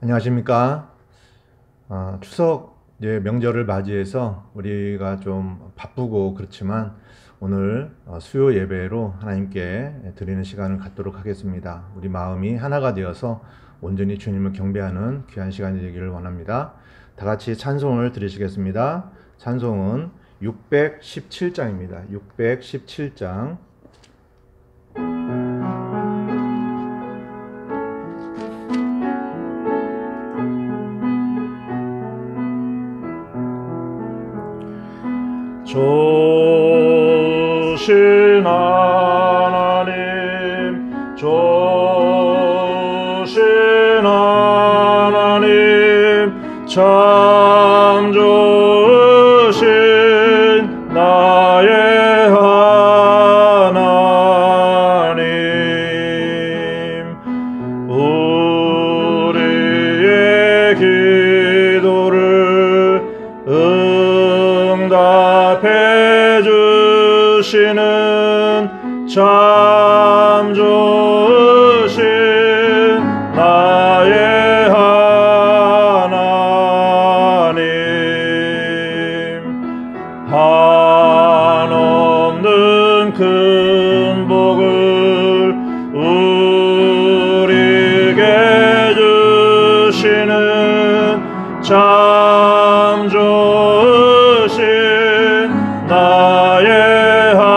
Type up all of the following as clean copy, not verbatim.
안녕하십니까? 추석 명절을 맞이해서 우리가 좀 바쁘고 그렇지만 오늘 수요 예배로 하나님께 드리는 시간을 갖도록 하겠습니다. 우리 마음이 하나가 되어서 온전히 주님을 경배하는 귀한 시간이 되기를 원합니다. 다 같이 찬송을 드리시겠습니다. 찬송은 617장입니다. 617장. 조신 하나님, 조신 하나님, 참 좋으신 나의 하나님, 우리의 기도를 응답해 주시는 참 좋으신 나의 하나님, 한없는 큰 복을 우리에게 주시는 참 좋으신 나의 하나님.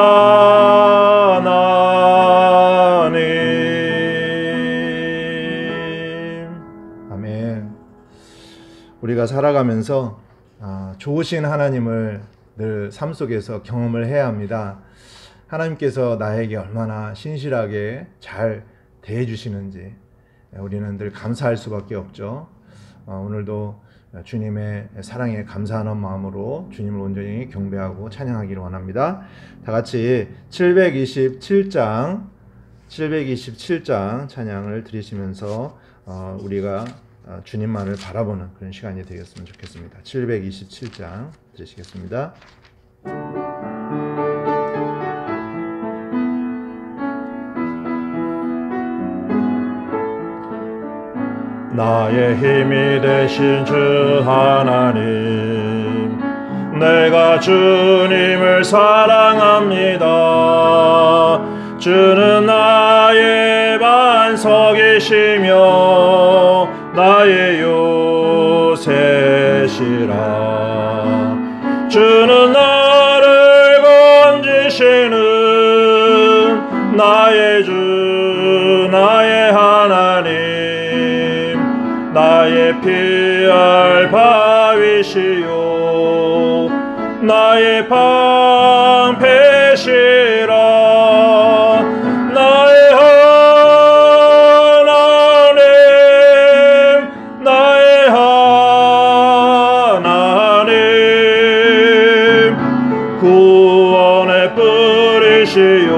아멘. 우리가 살아가면서 좋으신 하나님을 늘 삶 속에서 경험을 해야 합니다. 하나님께서 나에게 얼마나 신실하게 잘 대해 주시는지 우리는 늘 감사할 수밖에 없죠. 오늘도 주님의 사랑에 감사하는 마음으로 주님을 온전히 경배하고 찬양하기를 원합니다. 다 같이 727장 찬양을 드리시면서 우리가 주님만을 바라보는 그런 시간이 되겠으면 좋겠습니다. 727장 드리시겠습니다. 나의 힘이 되신 주 하나님, 내가 주님을 사랑합니다. 주는 나의 반석이시며 나의 요새시라. 주는 나를 건지시는 나의 주, 나의 하나님, 나의 피할 바위시요 나의 방패시라. 나의 하나님, 나의 하나님, 구원의 뿌리시요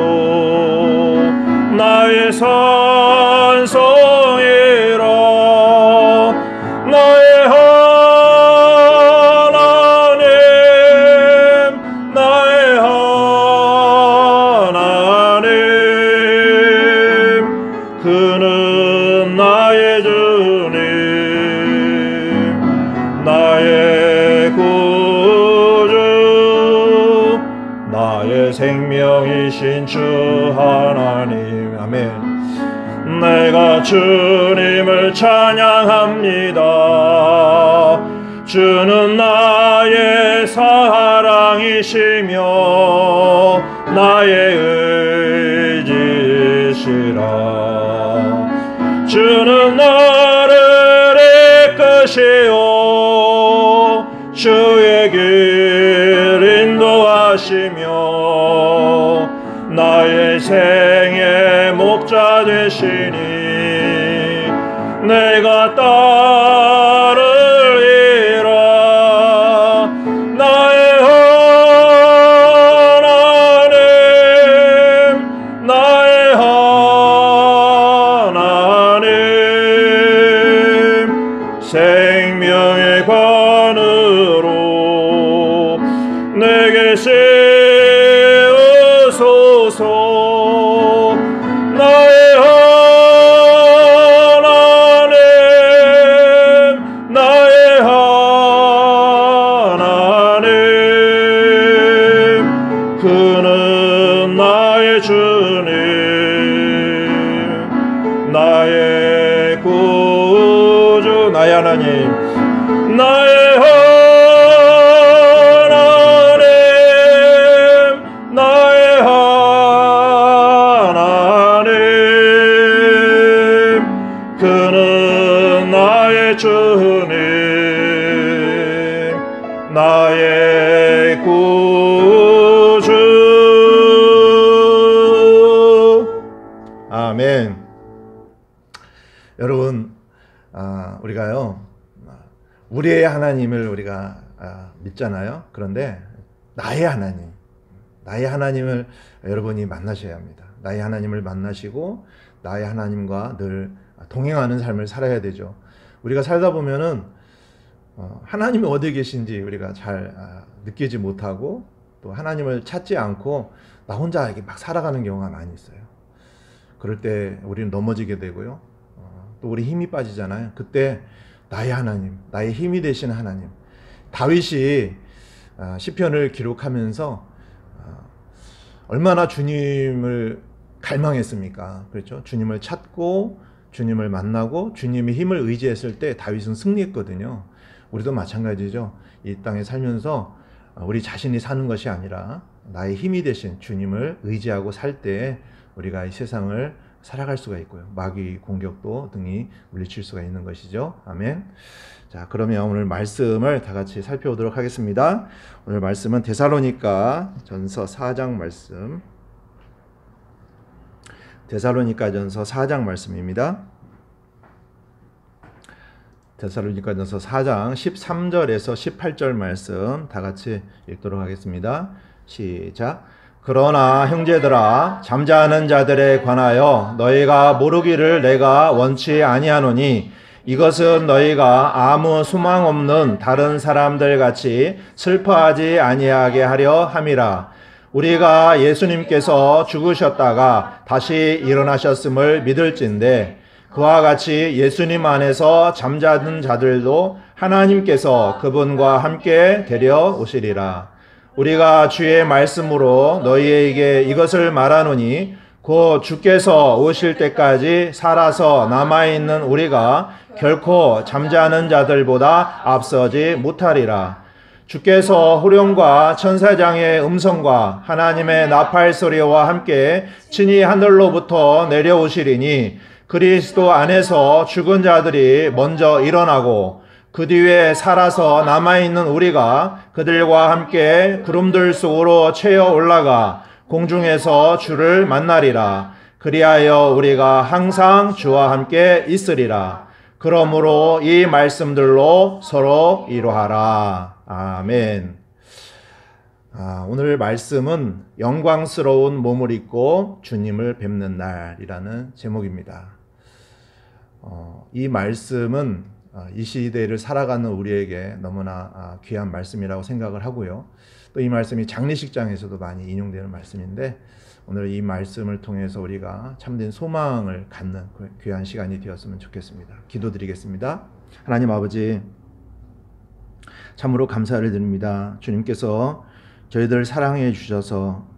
나의 산성이라. 나의 하나님, 나의 하나님, 그는 나의 주님, 나의 구주, 나의 생명이신 주 하나님. 아멘. 내가 주님을 찬양합니다. 주는 나의 사랑이시며 나의 의지시라. 주는 나를 이끄시오 주의 길 인도하시며 나의 생의 목자 되시니 내가 따르리라. 나의 하나님, 나의 하나님, 생명의 관으로 내게 세우소서. 나의 하나님, 나의 구주 나의 하나님 나의 하나님 나의 하나님 그는 나의 주님 나의 구주 아멘. 여러분, 우리가요, 우리의 하나님을 우리가 믿잖아요. 그런데 나의 하나님을 여러분이 만나셔야 합니다. 나의 하나님을 만나시고 나의 하나님과 늘 동행하는 삶을 살아야 되죠. 우리가 살다 보면은 하나님이 어디 계신지 우리가 잘 느끼지 못하고 또 하나님을 찾지 않고 나 혼자 이렇게 막 살아가는 경우가 많이 있어요. 그럴 때 우리는 넘어지게 되고요. 또 우리 힘이 빠지잖아요. 그때 나의 하나님, 나의 힘이 되신 하나님. 다윗이 시편을 기록하면서 얼마나 주님을 갈망했습니까? 그렇죠? 주님을 찾고 주님을 만나고 주님의 힘을 의지했을 때 다윗은 승리했거든요. 우리도 마찬가지죠. 이 땅에 살면서 우리 자신이 사는 것이 아니라 나의 힘이 되신 주님을 의지하고 살 때 우리가 이 세상을 살아갈 수가 있고요. 마귀 공격도 등이 물리칠 수가 있는 것이죠. 아멘. 자, 그러면 오늘 말씀을 다 같이 살펴보도록 하겠습니다. 오늘 말씀은 데살로니가 전서 4장 말씀. 데살로니가 전서 4장 말씀입니다. 데살로니가 전서 4장 13절에서 18절 말씀 다 같이 읽도록 하겠습니다. 시작. 그러나 형제들아 잠자는 자들에 관하여 너희가 모르기를 내가 원치 아니하노니 이것은 너희가 아무 소망 없는 다른 사람들 같이 슬퍼하지 아니하게 하려 함이라. 우리가 예수님께서 죽으셨다가 다시 일어나셨음을 믿을진데 그와 같이 예수님 안에서 잠자는 자들도 하나님께서 그분과 함께 데려오시리라. 우리가 주의 말씀으로 너희에게 이것을 말하노니 곧 주께서 오실 때까지 살아서 남아있는 우리가 결코 잠자는 자들보다 앞서지 못하리라. 주께서 후령과 천사장의 음성과 하나님의 나팔 소리와 함께 친히 하늘로부터 내려오시리니 그리스도 안에서 죽은 자들이 먼저 일어나고 그 뒤에 살아서 남아있는 우리가 그들과 함께 구름들 속으로 채어 올라가 공중에서 주를 만나리라. 그리하여 우리가 항상 주와 함께 있으리라. 그러므로 이 말씀들로 서로 위로하라. 아멘. 오늘 말씀은 영광스러운 몸을 입고 주님을 뵙는 날이라는 제목입니다. 이 말씀은 이 시대를 살아가는 우리에게 너무나 귀한 말씀이라고 생각을 하고요. 또 이 말씀이 장례식장에서도 많이 인용되는 말씀인데 오늘 이 말씀을 통해서 우리가 참된 소망을 갖는 귀한 시간이 되었으면 좋겠습니다. 기도드리겠습니다. 하나님 아버지, 참으로 감사를 드립니다. 주님께서 저희들 사랑해 주셔서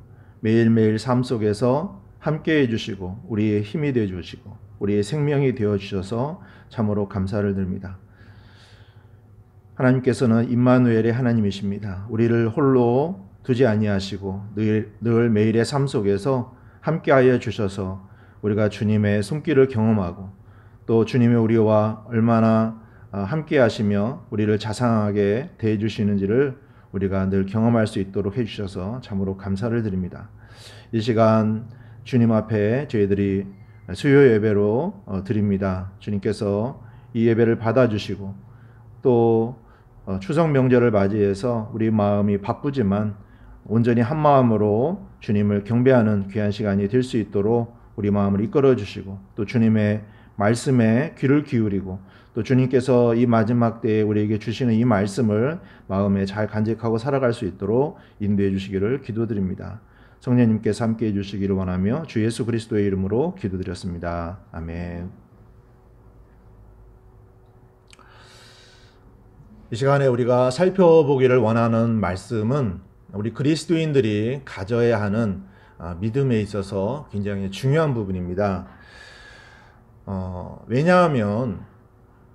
매일매일 삶 속에서 함께해 주시고 우리의 힘이 되어 주시고 우리의 생명이 되어 주셔서 참으로 감사를 드립니다. 하나님께서는 임마누엘의 하나님이십니다. 우리를 홀로 두지 아니하시고 늘 매일의 삶 속에서 함께하여 주셔서 우리가 주님의 손길을 경험하고 또 주님의 우리와 얼마나 함께하시며 우리를 자상하게 대해 주시는지를 우리가 늘 경험할 수 있도록 해주셔서 참으로 감사를 드립니다. 이 시간 주님 앞에 저희들이 수요 예배로 드립니다. 주님께서 이 예배를 받아주시고 또 추석 명절을 맞이해서 우리 마음이 바쁘지만 온전히 한 마음으로 주님을 경배하는 귀한 시간이 될 수 있도록 우리 마음을 이끌어 주시고 또 주님의 말씀에 귀를 기울이고 또 주님께서 이 마지막 때에 우리에게 주시는 이 말씀을 마음에 잘 간직하고 살아갈 수 있도록 인도해 주시기를 기도드립니다. 성령님께서 함께해 주시기를 원하며 주 예수 그리스도의 이름으로 기도드렸습니다. 아멘. 이 시간에 우리가 살펴보기를 원하는 말씀은 우리 그리스도인들이 가져야 하는 믿음에 있어서 굉장히 중요한 부분입니다. 왜냐하면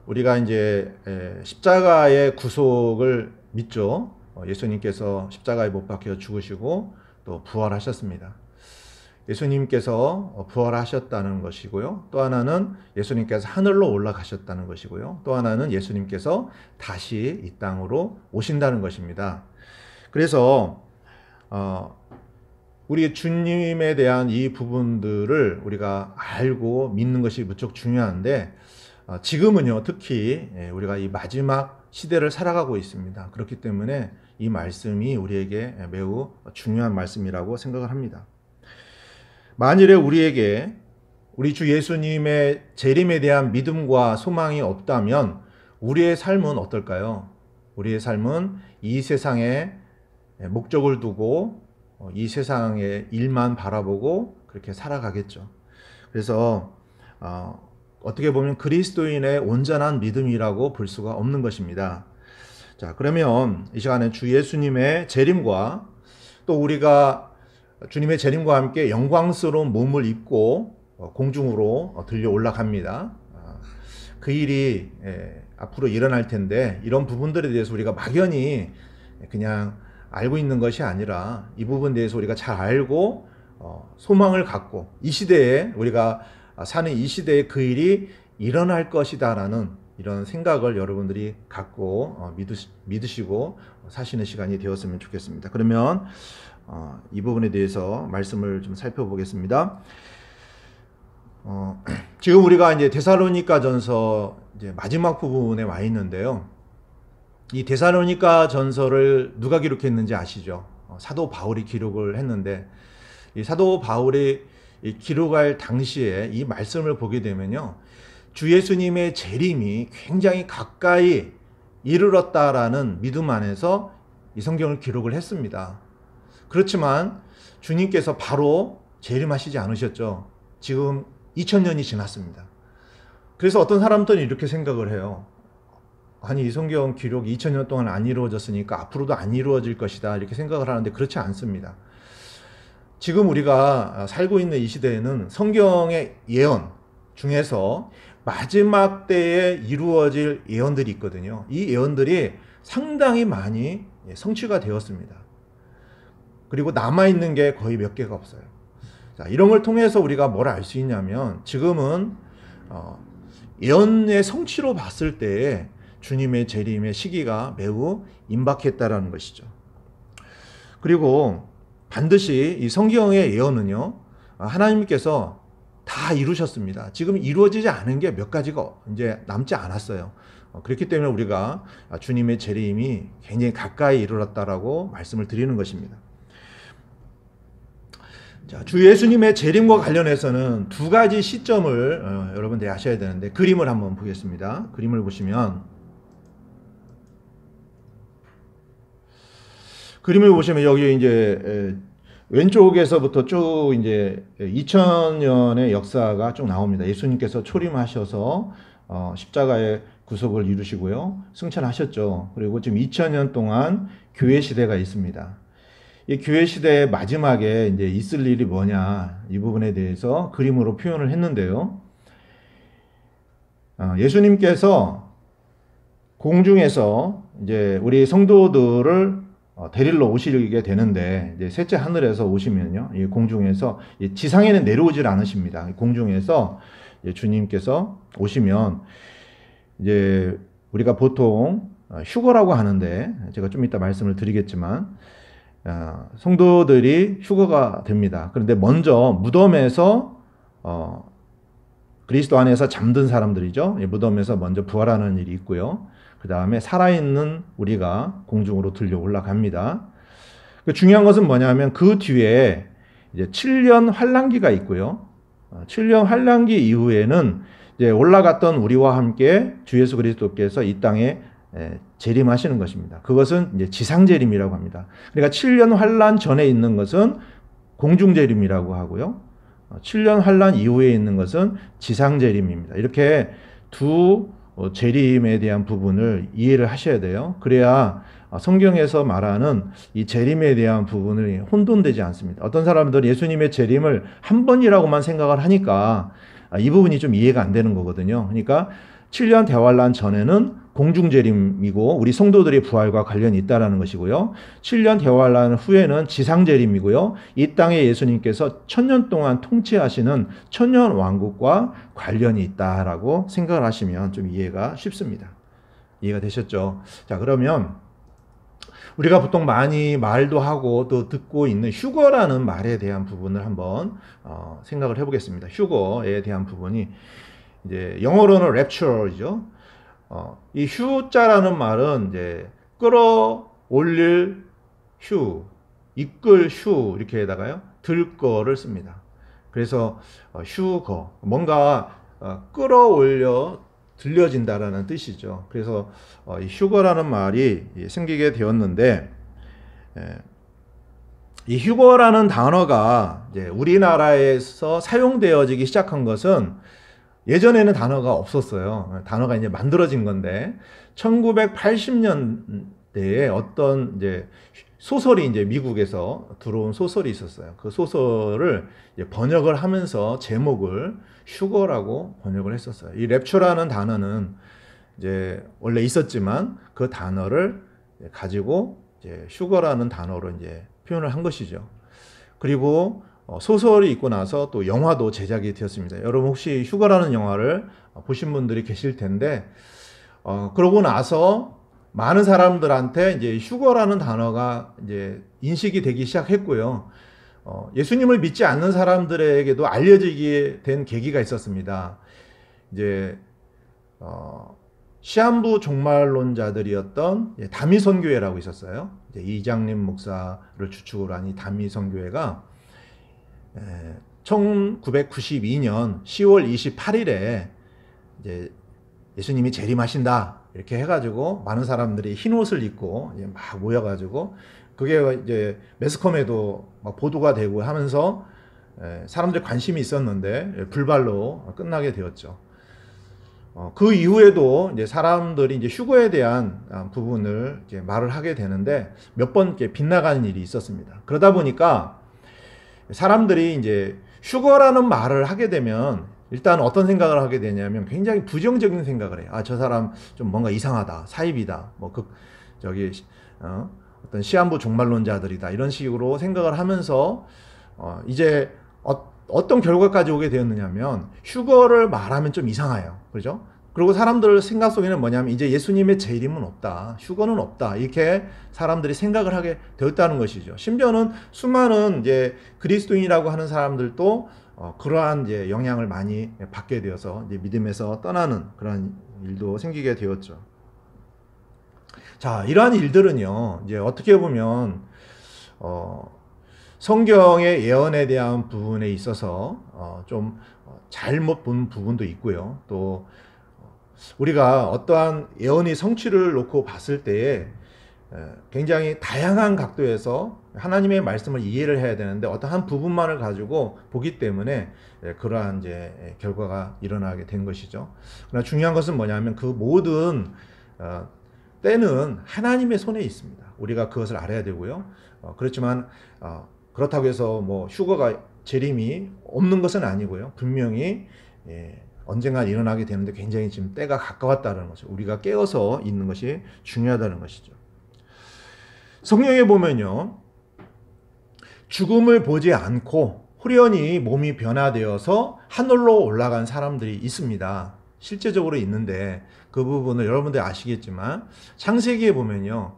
우리가 이제 십자가의 구속을 믿죠. 예수님께서 십자가에 못 박혀 죽으시고 또 부활하셨습니다. 예수님께서 부활하셨다는 것이고요. 또 하나는 예수님께서 하늘로 올라가셨다는 것이고요. 또 하나는 예수님께서 다시 이 땅으로 오신다는 것입니다. 그래서 우리 주님에 대한 이 부분들을 우리가 알고 믿는 것이 무척 중요한데, 지금은요, 특히 우리가 이 마지막 시대를 살아가고 있습니다. 그렇기 때문에 이 말씀이 우리에게 매우 중요한 말씀이라고 생각을 합니다. 만일에 우리에게 우리 주 예수님의 재림에 대한 믿음과 소망이 없다면 우리의 삶은 어떨까요? 우리의 삶은 이 세상에 목적을 두고 이 세상의 일만 바라보고 그렇게 살아가겠죠. 그래서 어떻게 보면 그리스도인의 온전한 믿음이라고 볼 수가 없는 것입니다. 자, 그러면 이 시간에 주 예수님의 재림과 또 우리가 주님의 재림과 함께 영광스러운 몸을 입고 공중으로 들려 올라갑니다. 그 일이 앞으로 일어날 텐데, 이런 부분들에 대해서 우리가 막연히 그냥 알고 있는 것이 아니라 이 부분에 대해서 우리가 잘 알고 소망을 갖고 이 시대에 우리가 사는 이 시대에 그 일이 일어날 것이다라는 이런 생각을 여러분들이 갖고 믿으시고 사시는 시간이 되었으면 좋겠습니다. 그러면 이 부분에 대해서 말씀을 좀 살펴보겠습니다. 지금 우리가 이제 데살로니가전서 이제 마지막 부분에 와 있는데요. 이 데살로니가 전서를 누가 기록했는지 아시죠? 사도 바울이 기록을 했는데, 이 사도 바울이 기록할 당시에 이 말씀을 보게 되면요, 주 예수님의 재림이 굉장히 가까이 이르렀다라는 믿음 안에서 이 성경을 기록을 했습니다. 그렇지만 주님께서 바로 재림하시지 않으셨죠. 지금 2000년이 지났습니다. 그래서 어떤 사람들은 이렇게 생각을 해요. 아니, 이 성경 기록이 2000년 동안 안 이루어졌으니까 앞으로도 안 이루어질 것이다, 이렇게 생각을 하는데 그렇지 않습니다. 지금 우리가 살고 있는 이 시대에는 성경의 예언 중에서 마지막 때에 이루어질 예언들이 있거든요. 이 예언들이 상당히 많이 성취가 되었습니다. 그리고 남아있는 게 거의 몇 개가 없어요. 자, 이런 걸 통해서 우리가 뭘 알 수 있냐면, 지금은 예언의 성취로 봤을 때 주님의 재림의 시기가 매우 임박했다라는 것이죠. 그리고 반드시 이 성경의 예언은요, 하나님께서 다 이루셨습니다. 지금 이루어지지 않은 게 몇 가지가 이제 남지 않았어요. 그렇기 때문에 우리가 주님의 재림이 굉장히 가까이 이르렀다라고 말씀을 드리는 것입니다. 자, 주 예수님의 재림과 관련해서는 두 가지 시점을 여러분들이 아셔야 되는데, 그림을 한번 보겠습니다. 그림을 보시면 여기 이제 왼쪽에서부터 쭉 이제 2000년의 역사가 쭉 나옵니다. 예수님께서 초림하셔서 십자가의 구속을 이루시고요, 승천하셨죠. 그리고 지금 2000년 동안 교회 시대가 있습니다. 이 교회 시대의 마지막에 이제 있을 일이 뭐냐, 이 부분에 대해서 그림으로 표현을 했는데요. 예수님께서 공중에서 이제 우리 성도들을 데리러 오시게 되는데, 이제 셋째 하늘에서 오시면요, 이 공중에서, 지상에는 내려오질 않으십니다. 공중에서 주님께서 오시면 이제 우리가 보통 휴거라고 하는데, 제가 좀 이따 말씀을 드리겠지만, 성도들이 휴거가 됩니다. 그런데 먼저 무덤에서 그리스도 안에서 잠든 사람들이죠. 무덤에서 먼저 부활하는 일이 있고요. 그 다음에 살아있는 우리가 공중으로 들려 올라갑니다. 중요한 것은 뭐냐면 그 뒤에 이제 7년 환란기가 있고요. 7년 환란기 이후에는 이제 올라갔던 우리와 함께 주 예수 그리스도께서 이 땅에 재림하시는 것입니다. 그것은 이제 지상재림이라고 합니다. 그러니까 7년 환란 전에 있는 것은 공중재림이라고 하고요, 7년 환란 이후에 있는 것은 지상재림입니다. 이렇게 두 재림에 대한 부분을 이해를 하셔야 돼요. 그래야 성경에서 말하는 이 재림에 대한 부분이 혼돈되지 않습니다. 어떤 사람들은 예수님의 재림을 한 번이라고만 생각을 하니까 이 부분이 좀 이해가 안 되는 거거든요. 그러니까 7년 대환란 전에는 공중재림이고 우리 성도들의 부활과 관련이 있다라는 것이고요. 7년 대환란 후에는 지상재림이고요. 이 땅에 예수님께서 1000년 동안 통치하시는 천년 왕국과 관련이 있다라고 생각을 하시면 좀 이해가 쉽습니다. 이해가 되셨죠? 자, 그러면 우리가 보통 많이 말도 하고 또 듣고 있는 휴거라는 말에 대한 부분을 한번 생각을 해보겠습니다. 휴거에 대한 부분이 이제 영어로는 rapture이죠. 이 휴자라는 말은 이제 끌어올릴 휴, 이끌 휴 이렇게다가요 들 거를 씁니다. 그래서 휴거 뭔가 끌어올려 들려진다라는 뜻이죠. 그래서 이 휴거라는 말이 생기게 되었는데 이 휴거라는 단어가 이제 우리나라에서 사용되어지기 시작한 것은 예전에는 단어가 없었어요. 단어가 이제 만들어진 건데 1980년대에 어떤 이제 소설이 이제 미국에서 들어온 소설이 있었어요. 그 소설을 이제 번역을 하면서 제목을 휴거라고 번역을 했었어요. 이 랩처라는 단어는 이제 원래 있었지만 그 단어를 가지고 이제 휴거라는 단어로 이제 표현을 한 것이죠. 그리고 소설이 있고 나서 또 영화도 제작이 되었습니다. 여러분 혹시 휴거라는 영화를 보신 분들이 계실 텐데, 그러고 나서 많은 사람들한테 이제 휴거라는 단어가 이제 인식이 되기 시작했고요. 예수님을 믿지 않는 사람들에게도 알려지게 된 계기가 있었습니다. 이제 시한부 종말론자들이었던 다미선교회라고 있었어요. 이제 이장림 목사를 주축으로 한 이 다미선교회가 1992년 10월 28일에 이제 예수님이 재림하신다 이렇게 해가지고 많은 사람들이 흰 옷을 입고 이제 막 모여가지고 그게 이제 매스컴에도 막 보도가 되고 하면서 사람들이 관심이 있었는데 불발로 끝나게 되었죠. 그 이후에도 이제 사람들이 이제 휴거에 대한 부분을 이제 말을 하게 되는데 몇 번 빗나가는 일이 있었습니다. 그러다 보니까 사람들이 이제 휴거라는 말을 하게 되면 일단 어떤 생각을 하게 되냐면 굉장히 부정적인 생각을 해요. 아, 저 사람 좀 뭔가 이상하다, 사입이다, 뭐 어떤 시한부 종말론자들이다 이런 식으로 생각을 하면서 이제 어떤 결과까지 오게 되었느냐면 휴거를 말하면 좀 이상해요. 그렇죠? 그리고 사람들 생각 속에는 뭐냐면 이제 예수님의 재림은 없다, 휴거는 없다 이렇게 사람들이 생각을 하게 되었다는 것이죠. 심지어는 수많은 이제 그리스도인이라고 하는 사람들도 그러한 이제 영향을 많이 받게 되어서 이제 믿음에서 떠나는 그런 일도 생기게 되었죠. 자, 이러한 일들은요, 이제 어떻게 보면 성경의 예언에 대한 부분에 있어서 좀 잘못 본 부분도 있고요. 또 우리가 어떠한 예언의 성취를 놓고 봤을 때에 굉장히 다양한 각도에서 하나님의 말씀을 이해를 해야 되는데 어떤 한 부분만을 가지고 보기 때문에 그러한 이제 결과가 일어나게 된 것이죠. 그러나 중요한 것은 뭐냐면 그 모든 때는 하나님의 손에 있습니다. 우리가 그것을 알아야 되고요. 그렇지만 그렇다고 해서 뭐 휴거가 재림이 없는 것은 아니고요. 분명히 언젠가 일어나게 되는데 굉장히 지금 때가 가까웠다는 것을 우리가 깨어서 있는 것이 중요하다는 것이죠. 성경에 보면요, 죽음을 보지 않고 후련히 몸이 변화되어서 하늘로 올라간 사람들이 있습니다. 실제적으로 있는데 그 부분을 여러분들 아시겠지만 창세기에 보면요,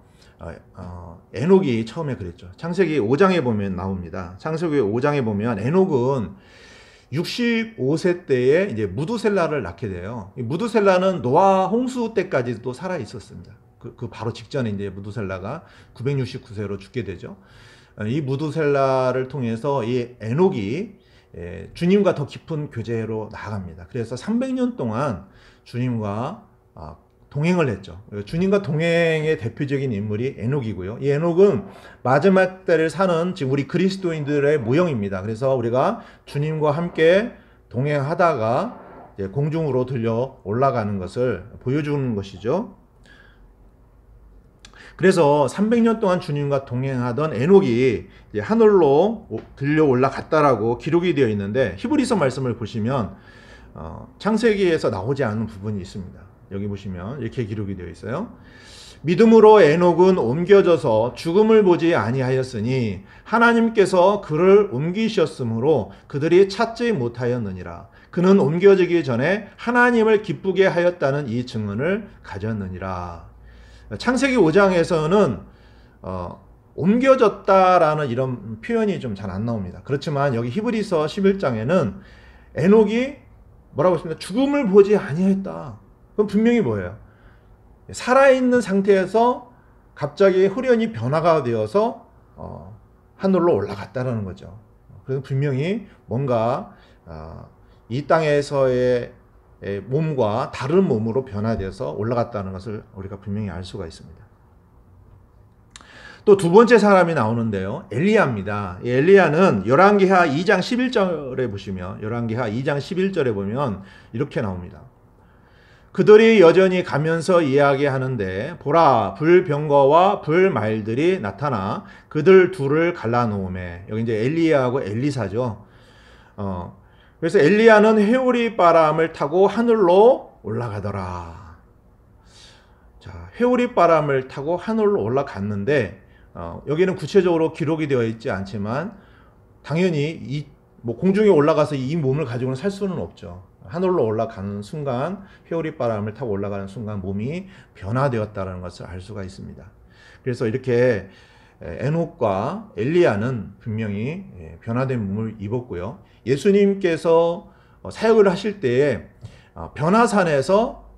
에녹이 처음에 그랬죠. 창세기 5장에 보면 나옵니다. 창세기 5장에 보면 에녹은 65세 때에 이제 무두셀라를 낳게 돼요. 이 무두셀라는 노아 홍수 때까지도 살아 있었습니다. 그 바로 직전에 이제 무두셀라가 969세로 죽게 되죠. 이 무두셀라를 통해서 이 에녹이 주님과 더 깊은 교제로 나아갑니다. 그래서 300년 동안 주님과 동행을 했죠. 주님과 동행의 대표적인 인물이 에녹이고요. 이 에녹은 마지막 때를 사는 지금 우리 그리스도인들의 모형입니다. 그래서 우리가 주님과 함께 동행하다가 공중으로 들려 올라가는 것을 보여주는 것이죠. 그래서 300년 동안 주님과 동행하던 에녹이 하늘로 들려 올라갔다라고 기록이 되어 있는데 히브리서 말씀을 보시면 창세기에서 나오지 않는 부분이 있습니다. 여기 보시면 이렇게 기록이 되어 있어요. 믿음으로 에녹은 옮겨져서 죽음을 보지 아니하였으니 하나님께서 그를 옮기셨으므로 그들이 찾지 못하였느니라. 그는 옮겨지기 전에 하나님을 기쁘게 하였다는 이 증언을 가졌느니라. 창세기 5장에서는 옮겨졌다라는 이런 표현이 좀 잘 안 나옵니다. 그렇지만 여기 히브리서 11장에는 에녹이 뭐라고 했습니까? 죽음을 보지 아니하였다. 그럼 분명히 뭐예요? 살아있는 상태에서 갑자기 홀연히 변화가 되어서 하늘로 올라갔다라는 거죠. 그래서 분명히 뭔가 이 땅에서의 몸과 다른 몸으로 변화되어서 올라갔다는 것을 우리가 분명히 알 수가 있습니다. 또 두 번째 사람이 나오는데요. 엘리야입니다. 이 엘리야는 열왕기하 2장 11절에 보시면 열왕기하 2장 11절에 보면 이렇게 나옵니다. 그들이 여전히 가면서 이야기하는데 보라 불병거와 불말들이 나타나 그들 둘을 갈라놓음에 여기 이제 엘리야하고 엘리사죠. 그래서 엘리야는 회오리 바람을 타고 하늘로 올라가더라. 자, 회오리 바람을 타고 하늘로 올라갔는데 여기는 구체적으로 기록이 되어 있지 않지만 당연히 공중에 올라가서 이 몸을 가지고는 살 수는 없죠. 하늘로 올라가는 순간 회오리 바람을 타고 올라가는 순간 몸이 변화되었다는 것을 알 수가 있습니다. 그래서 이렇게 에녹과 엘리야는 분명히 변화된 몸을 입었고요. 예수님께서 사역을 하실 때에 변화산에서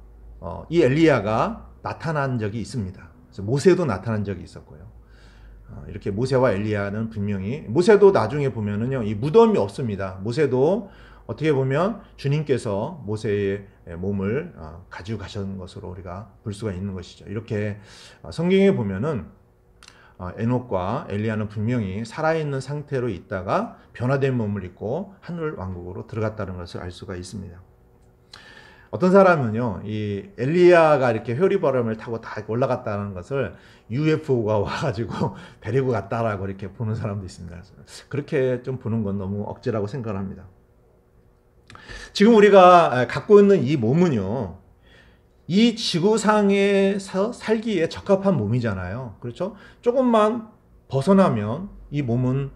이 엘리야가 나타난 적이 있습니다. 그래서 모세도 나타난 적이 있었고요. 이렇게 모세와 엘리야는 분명히 모세도 나중에 보면은요 이 무덤이 없습니다. 모세도 어떻게 보면 주님께서 모세의 몸을 가지고 가신 것으로 우리가 볼 수가 있는 것이죠. 이렇게 성경에 보면은 에녹과 엘리야는 분명히 살아있는 상태로 있다가 변화된 몸을 입고 하늘 왕국으로 들어갔다는 것을 알 수가 있습니다. 어떤 사람은요, 이 엘리야가 이렇게 회오리 바람을 타고 다 올라갔다는 것을 UFO가 와가지고 데리고 갔다라고 이렇게 보는 사람도 있습니다. 그렇게 좀 보는 건 너무 억지라고 생각을 합니다. 지금 우리가 갖고 있는 이 몸은요, 이 지구상에서 살기에 적합한 몸이잖아요. 그렇죠? 조금만 벗어나면 이 몸은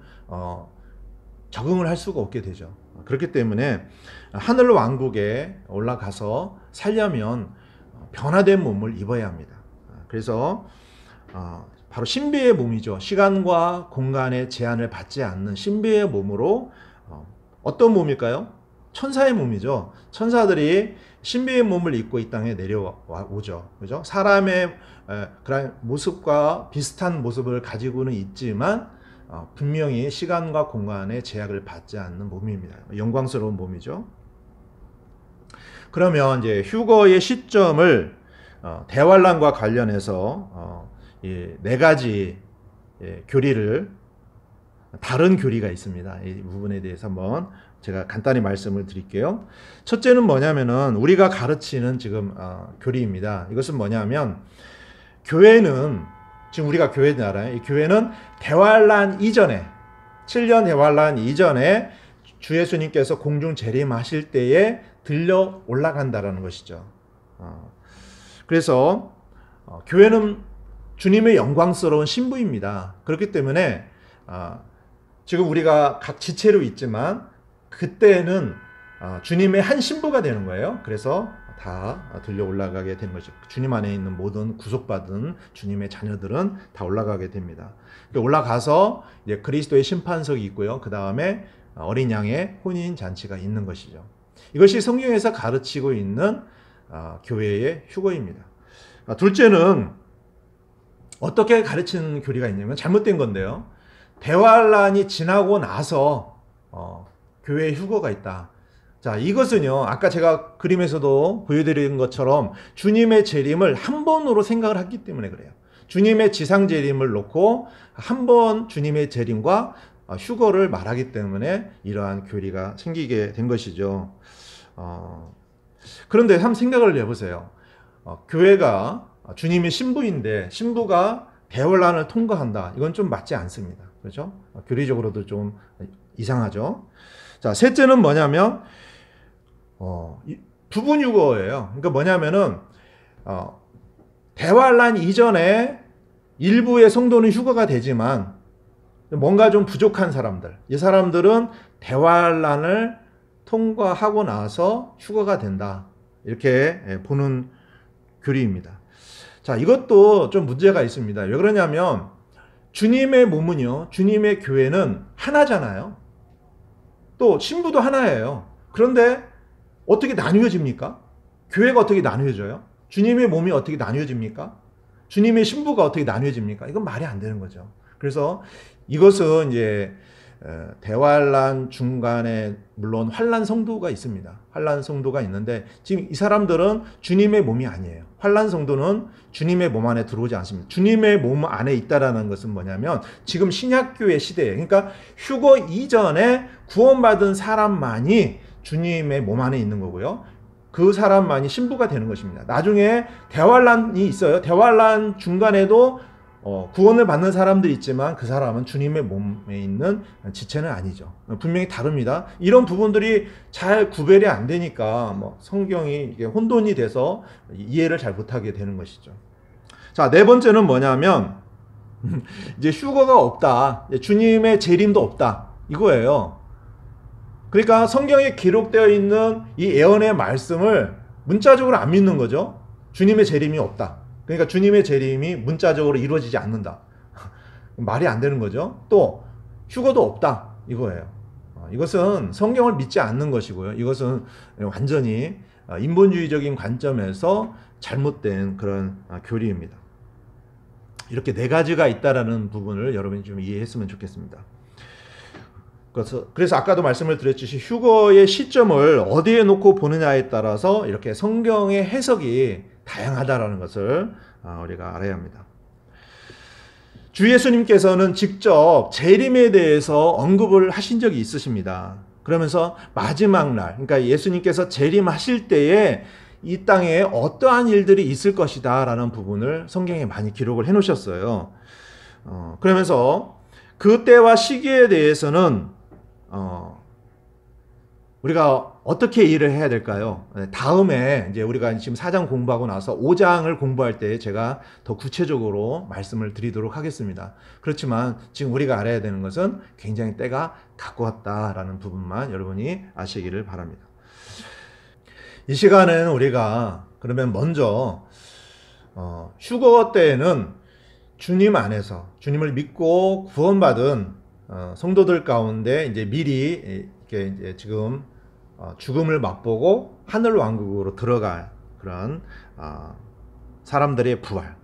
적응을 할 수가 없게 되죠. 그렇기 때문에 하늘 왕국에 올라가서 살려면 변화된 몸을 입어야 합니다. 그래서 바로 신비의 몸이죠. 시간과 공간의 제한을 받지 않는 신비의 몸으로 어떤 몸일까요? 천사의 몸이죠. 천사들이 신비의 몸을 입고 이 땅에 내려오죠. 그죠? 사람의 그런 모습과 비슷한 모습을 가지고는 있지만 분명히 시간과 공간의 제약을 받지 않는 몸입니다. 영광스러운 몸이죠. 그러면 이제 휴거의 시점을 대환란과 관련해서 네 가지 교리를 다른 교리가 있습니다. 이 부분에 대해서 한번 제가 간단히 말씀을 드릴게요. 첫째는 뭐냐면은 우리가 가르치는 지금 교리입니다. 이것은 뭐냐면 교회는 지금 우리가 교회잖아요. 이 교회는 대환란 이전에 7년 대환란 이전에 주 예수님께서 공중 재림하실 때에 들려 올라간다라는 것이죠. 그래서 교회는 주님의 영광스러운 신부입니다. 그렇기 때문에 지금 우리가 각 지체로 있지만 그때는 주님의 한 신부가 되는 거예요. 그래서 다 들려 올라가게 되는 것이죠. 주님 안에 있는 모든 구속받은 주님의 자녀들은 다 올라가게 됩니다. 올라가서 이제 그리스도의 심판석이 있고요. 그 다음에 어린 양의 혼인 잔치가 있는 것이죠. 이것이 성경에서 가르치고 있는 교회의 휴거입니다. 둘째는 어떻게 가르치는 교리가 있냐면 잘못된 건데요. 대환란이 지나고 나서 교회의 휴거가 있다. 자, 이것은요, 아까 제가 그림에서도 보여드린 것처럼 주님의 재림을 한 번으로 생각을 했기 때문에 그래요. 주님의 지상 재림을 놓고 한 번 주님의 재림과 휴거를 말하기 때문에 이러한 교리가 생기게 된 것이죠. 그런데 한번 생각을 해보세요. 교회가 주님의 신부인데 신부가 대환란을 통과한다. 이건 좀 맞지 않습니다. 그렇죠? 교리적으로도 좀 이상하죠. 자, 셋째는 뭐냐면 부분 휴거예요. 그러니까 뭐냐면은 대환란 이전에 일부의 성도는 휴거가 되지만 뭔가 좀 부족한 사람들, 이 사람들은 대환란을 통과하고 나서 휴거가 된다. 이렇게 보는 교리입니다. 자, 이것도 좀 문제가 있습니다. 왜 그러냐면 주님의 몸은요, 주님의 교회는 하나잖아요. 또 신부도 하나예요. 그런데 어떻게 나뉘어집니까? 교회가 어떻게 나뉘어져요? 주님의 몸이 어떻게 나뉘어집니까? 주님의 신부가 어떻게 나뉘어집니까? 이건 말이 안 되는 거죠. 그래서 이것은 이제 대환란 중간에 물론 환란 성도가 있습니다. 환란 성도가 있는데 지금 이 사람들은 주님의 몸이 아니에요. 환란 성도는 주님의 몸 안에 들어오지 않습니다. 주님의 몸 안에 있다라는 것은 뭐냐면 지금 신약교회 시대에, 그러니까 휴거 이전에 구원받은 사람만이 주님의 몸 안에 있는 거고요. 그 사람만이 신부가 되는 것입니다. 나중에 대환란이 있어요. 대환란 중간에도 구원을 받는 사람들이 있지만 그 사람은 주님의 몸에 있는 지체는 아니죠. 분명히 다릅니다. 이런 부분들이 잘 구별이 안 되니까 뭐 성경이 이게 혼돈이 돼서 이해를 잘 못하게 되는 것이죠. 자, 네 번째는 뭐냐면 이제 휴거가 없다. 주님의 재림도 없다. 이거예요. 그러니까 성경에 기록되어 있는 이 예언의 말씀을 문자적으로 안 믿는 거죠. 주님의 재림이 없다. 그러니까 주님의 재림이 문자적으로 이루어지지 않는다. 말이 안 되는 거죠. 또 휴거도 없다. 이거예요. 이것은 성경을 믿지 않는 것이고요. 이것은 완전히 인본주의적인 관점에서 잘못된 그런 교리입니다. 이렇게 네 가지가 있다라는 부분을 여러분이 좀 이해했으면 좋겠습니다. 그래서 아까도 말씀을 드렸듯이 휴거의 시점을 어디에 놓고 보느냐에 따라서 이렇게 성경의 해석이 다양하다라는 것을 우리가 알아야 합니다. 주 예수님께서는 직접 재림에 대해서 언급을 하신 적이 있으십니다. 그러면서 마지막 날, 그러니까 예수님께서 재림하실 때에 이 땅에 어떠한 일들이 있을 것이다 라는 부분을 성경에 많이 기록을 해 놓으셨어요. 그러면서 그 때와 시기에 대해서는 우리가 어떻게 일을 해야 될까요? 다음에 이제 우리가 지금 4장 공부하고 나서 5장을 공부할 때 제가 더 구체적으로 말씀을 드리도록 하겠습니다. 그렇지만 지금 우리가 알아야 되는 것은 굉장히 때가 가까웠다라는 부분만 여러분이 아시기를 바랍니다. 이 시간은 우리가 그러면 먼저 휴거 때에는 주님 안에서 주님을 믿고 구원받은 성도들 가운데 이제 미리 이렇게 이제 지금 죽음을 맛보고 하늘 왕국으로 들어갈 그런 사람들의 부활,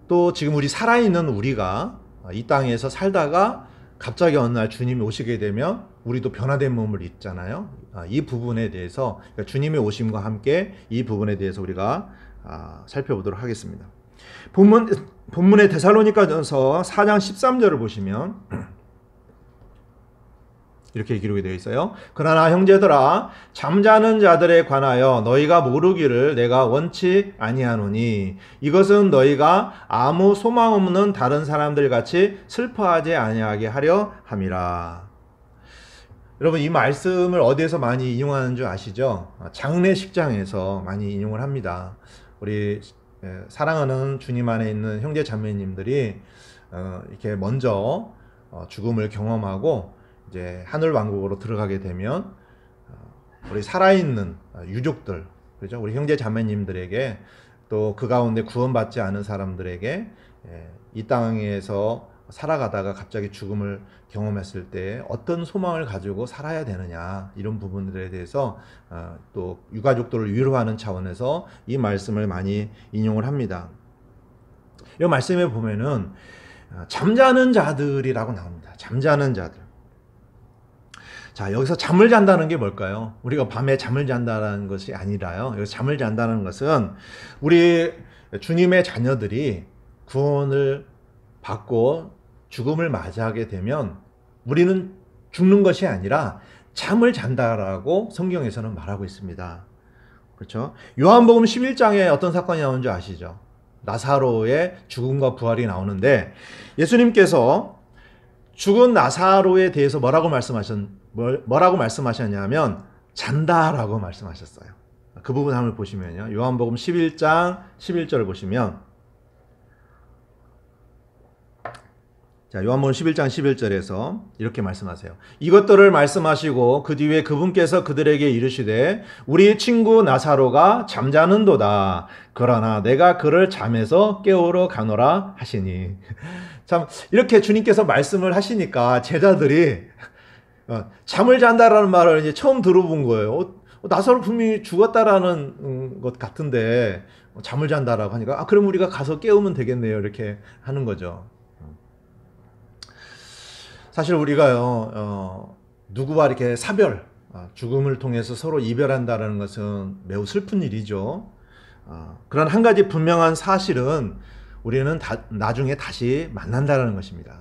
또 지금 우리 살아있는 우리가 이 땅에서 살다가 갑자기 어느 날 주님이 오시게 되면 우리도 변화된 몸을 입잖아요. 이 부분에 대해서 그러니까 주님의 오심과 함께 이 부분에 대해서 우리가 살펴보도록 하겠습니다. 본문의 데살로니가전서 4장 13절을 보시면 이렇게 기록이 되어 있어요. 그러나 형제들아, 잠자는 자들에 관하여 너희가 모르기를 내가 원치 아니하노니 이것은 너희가 아무 소망 없는 다른 사람들 같이 슬퍼하지 아니하게 하려 함이라. 여러분, 이 말씀을 어디에서 많이 인용하는 줄 아시죠? 장례식장에서 많이 인용을 합니다. 우리 사랑하는 주님 안에 있는 형제 자매님들이 이렇게 먼저 죽음을 경험하고 이제 하늘 왕국으로 들어가게 되면 우리 살아있는 유족들, 그렇죠? 우리 형제 자매님들에게 또 그 가운데 구원받지 않은 사람들에게 이 땅에서 살아가다가 갑자기 죽음을 경험했을 때 어떤 소망을 가지고 살아야 되느냐, 이런 부분들에 대해서 또 유가족들을 위로하는 차원에서 이 말씀을 많이 인용을 합니다. 이 말씀에 보면은 잠자는 자들이라고 나옵니다. 잠자는 자들. 자, 여기서 잠을 잔다는 게 뭘까요? 우리가 밤에 잠을 잔다는 것이 아니라요. 여기서 잠을 잔다는 것은 우리 주님의 자녀들이 구원을 받고 죽음을 맞이하게 되면 우리는 죽는 것이 아니라 잠을 잔다라고 성경에서는 말하고 있습니다. 그렇죠? 요한복음 11장에 어떤 사건이 나오는 줄 아시죠? 나사로의 죽음과 부활이 나오는데 예수님께서 죽은 나사로에 대해서 뭐라고 말씀하셨냐면 잔다라고 말씀하셨어요. 그 부분 한번 보시면요. 요한복음 11장 11절을 보시면, 자, 요한복음 11장 11절에서 이렇게 말씀하세요. 이것들을 말씀하시고 그 뒤에 그분께서 그들에게 이르시되 우리 친구 나사로가 잠자는도다. 그러나 내가 그를 잠에서 깨우러 가노라 하시니. 참 이렇게 주님께서 말씀을 하시니까 제자들이 잠을 잔다라는 말을 이제 처음 들어본 거예요. 나사로 분명히 죽었다라는 것 같은데 잠을 잔다라고 하니까 그럼 우리가 가서 깨우면 되겠네요. 이렇게 하는 거죠. 사실 우리가요, 누구와 이렇게 사별, 죽음을 통해서 서로 이별한다는 것은 매우 슬픈 일이죠. 그런 한 가지 분명한 사실은 우리는 나중에 다시 만난다는 것입니다.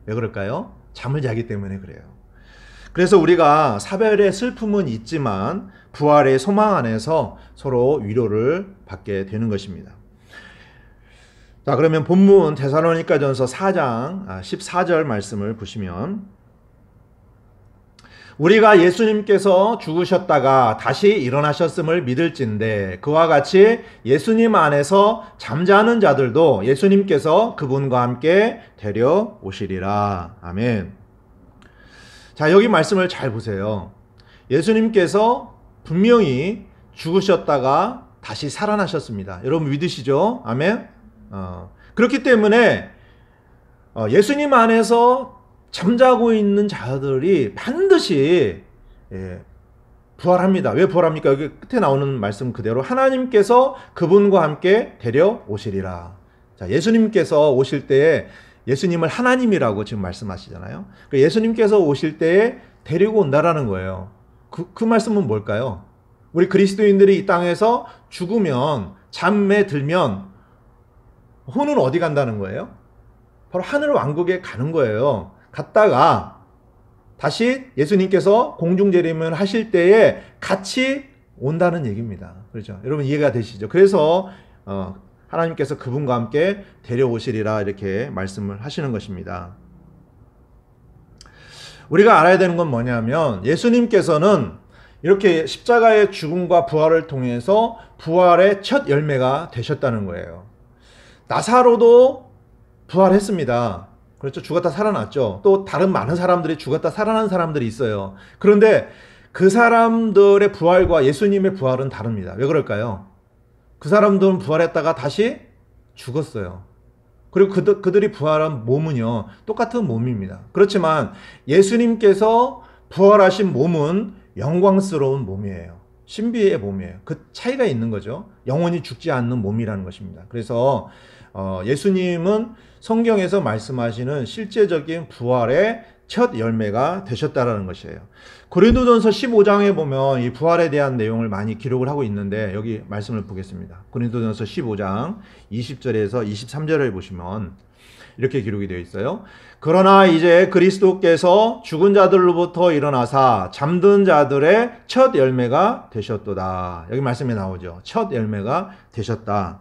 왜 그럴까요? 잠을 자기 때문에 그래요. 그래서 우리가 사별의 슬픔은 있지만 부활의 소망 안에서 서로 위로를 받게 되는 것입니다. 자, 그러면 본문 데살로니가전서 4장 14절 말씀을 보시면, 우리가 예수님께서 죽으셨다가 다시 일어나셨음을 믿을진데 그와 같이 예수님 안에서 잠자는 자들도 예수님께서 그분과 함께 데려오시리라. 아멘. 자, 여기 말씀을 잘 보세요. 예수님께서 분명히 죽으셨다가 다시 살아나셨습니다. 여러분 믿으시죠? 아멘. 그렇기 때문에 예수님 안에서 잠자고 있는 자들이 반드시 부활합니다. 왜 부활합니까? 여기 끝에 나오는 말씀 그대로 하나님께서 그분과 함께 데려오시리라. 자, 예수님께서 오실 때에 예수님을 하나님이라고 지금 말씀하시잖아요. 예수님께서 오실 때에 데리고 온다라는 거예요. 그 말씀은 뭘까요? 우리 그리스도인들이 이 땅에서 죽으면, 잠에 들면 혼은 어디 간다는 거예요? 바로 하늘 왕국에 가는 거예요. 갔다가 다시 예수님께서 공중재림을 하실 때에 같이 온다는 얘기입니다. 그렇죠? 여러분 이해가 되시죠? 그래서 하나님께서 그분과 함께 데려오시리라 이렇게 말씀을 하시는 것입니다. 우리가 알아야 되는 건 뭐냐면 예수님께서는 이렇게 십자가의 죽음과 부활을 통해서 부활의 첫 열매가 되셨다는 거예요. 나사로도 부활했습니다. 그렇죠. 죽었다 살아났죠. 또 다른 많은 사람들이 죽었다 살아난 사람들이 있어요. 그런데 그 사람들의 부활과 예수님의 부활은 다릅니다. 왜 그럴까요? 그 사람들은 부활했다가 다시 죽었어요. 그리고 그들이 부활한 몸은요, 똑같은 몸입니다. 그렇지만 예수님께서 부활하신 몸은 영광스러운 몸이에요. 신비의 몸이에요. 그 차이가 있는 거죠. 영원히 죽지 않는 몸이라는 것입니다. 그래서 예수님은 성경에서 말씀하시는 실제적인 부활의 첫 열매가 되셨다라는 것이에요. 고린도전서 15장에 보면 이 부활에 대한 내용을 많이 기록을 하고 있는데 여기 말씀을 보겠습니다. 고린도전서 15장 20절에서 23절을 보시면 이렇게 기록이 되어 있어요. 그러나 이제 그리스도께서 죽은 자들로부터 일어나사 잠든 자들의 첫 열매가 되셨도다. 여기 말씀에 나오죠. 첫 열매가 되셨다.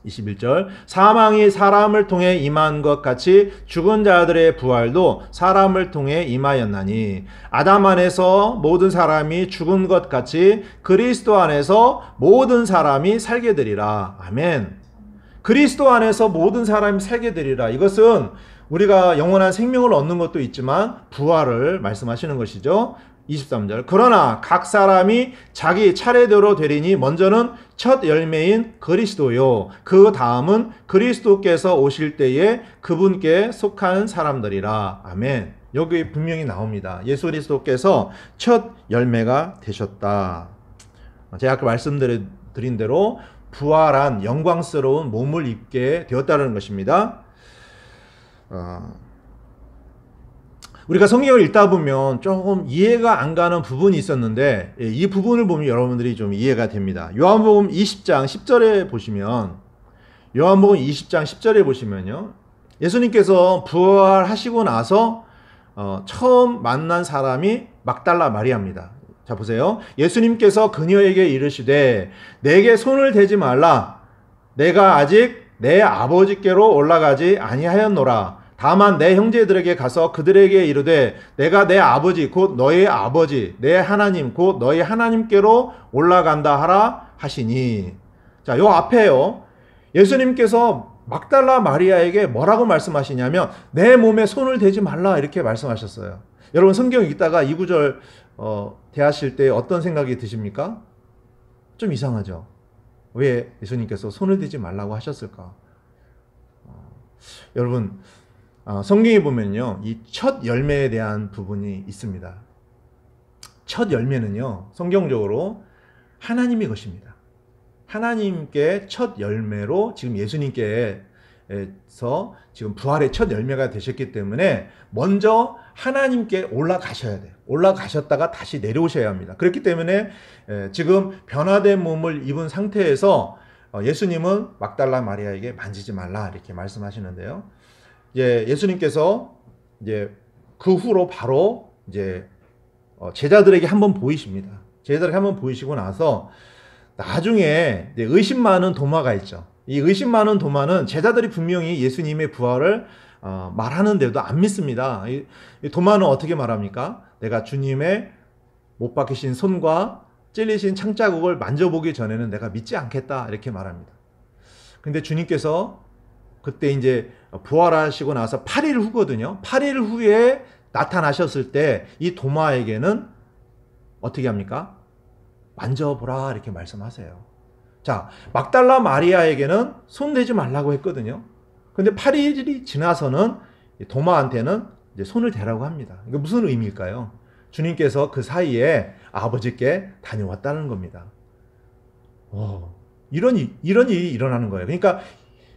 21절 사망이 사람을 통해 임한 것 같이 죽은 자들의 부활도 사람을 통해 임하였나니 아담 안에서 모든 사람이 죽은 것 같이 그리스도 안에서 모든 사람이 살게 되리라. 아멘. 그리스도 안에서 모든 사람이 살게 되리라. 이것은 우리가 영원한 생명을 얻는 것도 있지만 부활을 말씀하시는 것이죠. 23절 그러나 각 사람이 자기 차례대로 되리니 먼저는 첫 열매인 그리스도요 그 다음은 그리스도께서 오실 때에 그분께 속한 사람들이라. 아멘. 여기 분명히 나옵니다. 예수 그리스도께서 첫 열매가 되셨다. 제가 아까 말씀드린 대로 부활한 영광스러운 몸을 입게 되었다는 것입니다. 우리가 성경을 읽다 보면 조금 이해가 안 가는 부분이 있었는데 이 부분을 보면 여러분들이 좀 이해가 됩니다. 요한복음 20장 10절에 보시면 요한복음 20장 10절에 보시면요. 예수님께서 부활하시고 나서 처음 만난 사람이 막달라 마리아입니다. 자 보세요. 예수님께서 그녀에게 이르시되 내게 손을 대지 말라. 내가 아직 내 아버지께로 올라가지 아니하였노라. 다만 내 형제들에게 가서 그들에게 이르되 내가 내 아버지 곧 너의 아버지 내 하나님 곧 너의 하나님께로 올라간다 하라 하시니. 자, 요 앞에요. 예수님께서 막달라 마리아에게 뭐라고 말씀하시냐면 내 몸에 손을 대지 말라 이렇게 말씀하셨어요. 여러분 성경 읽다가 이 구절 대하실 때 어떤 생각이 드십니까? 좀 이상하죠. 왜 예수님께서 손을 대지 말라고 하셨을까? 여러분 성경에 보면요, 이 첫 열매에 대한 부분이 있습니다. 첫 열매는요, 성경적으로 하나님의 것입니다. 하나님께 첫 열매로 지금 예수님께서 지금 부활의 첫 열매가 되셨기 때문에 먼저 하나님께 올라가셔야 돼요. 올라가셨다가 다시 내려오셔야 합니다. 그렇기 때문에 지금 변화된 몸을 입은 상태에서 예수님은 막달라 마리아에게 만지지 말라 이렇게 말씀하시는데요. 예수님께서 이제 그 후로 바로 이제 제자들에게 한번 보이십니다. 제자들에게 한번 보이시고 나서 나중에 의심 많은 도마가 있죠. 이 의심 많은 도마는 제자들이 분명히 예수님의 부활을 말하는데도 안 믿습니다. 이 도마는 어떻게 말합니까? 내가 주님의 못 박히신 손과 찔리신 창자국을 만져보기 전에는 내가 믿지 않겠다 이렇게 말합니다. 근데 주님께서 그때 이제 부활하시고 나서 8일 후거든요. 8일 후에 나타나셨을 때 이 도마에게는 어떻게 합니까? 만져보라 이렇게 말씀하세요. 자, 막달라 마리아에게는 손대지 말라고 했거든요. 근데 8일이 지나서는 도마한테는 이제 손을 대라고 합니다. 이거 무슨 의미일까요? 주님께서 그 사이에 아버지께 다녀왔다는 겁니다. 이런 일이 일어나는 거예요. 그러니까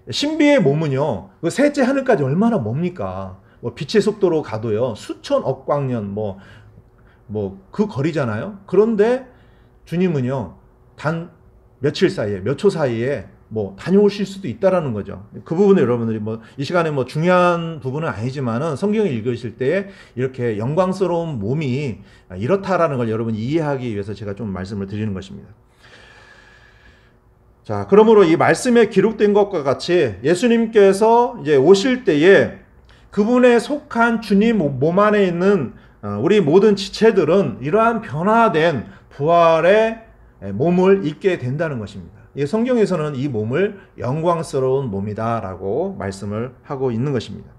신비의 몸은요, 그 셋째 하늘까지 얼마나 멉니까? 빛의 속도로 가도요, 수천 억광년 그 거리잖아요. 그런데 주님은요, 단 며칠 사이에, 몇 초 사이에 다녀오실 수도 있다라는 거죠. 그 부분을 여러분들이 이 시간에 중요한 부분은 아니지만은 성경을 읽으실 때 이렇게 영광스러운 몸이 이렇다라는 걸 여러분이 이해하기 위해서 제가 좀 말씀을 드리는 것입니다. 자, 그러므로 이 말씀에 기록된 것과 같이 예수님께서 이제 오실 때에 그분에 속한 주님 몸 안에 있는 우리 모든 지체들은 이러한 변화된 부활의 몸을 입게 된다는 것입니다. 성경에서는 이 몸을 영광스러운 몸이다라고 말씀을 하고 있는 것입니다.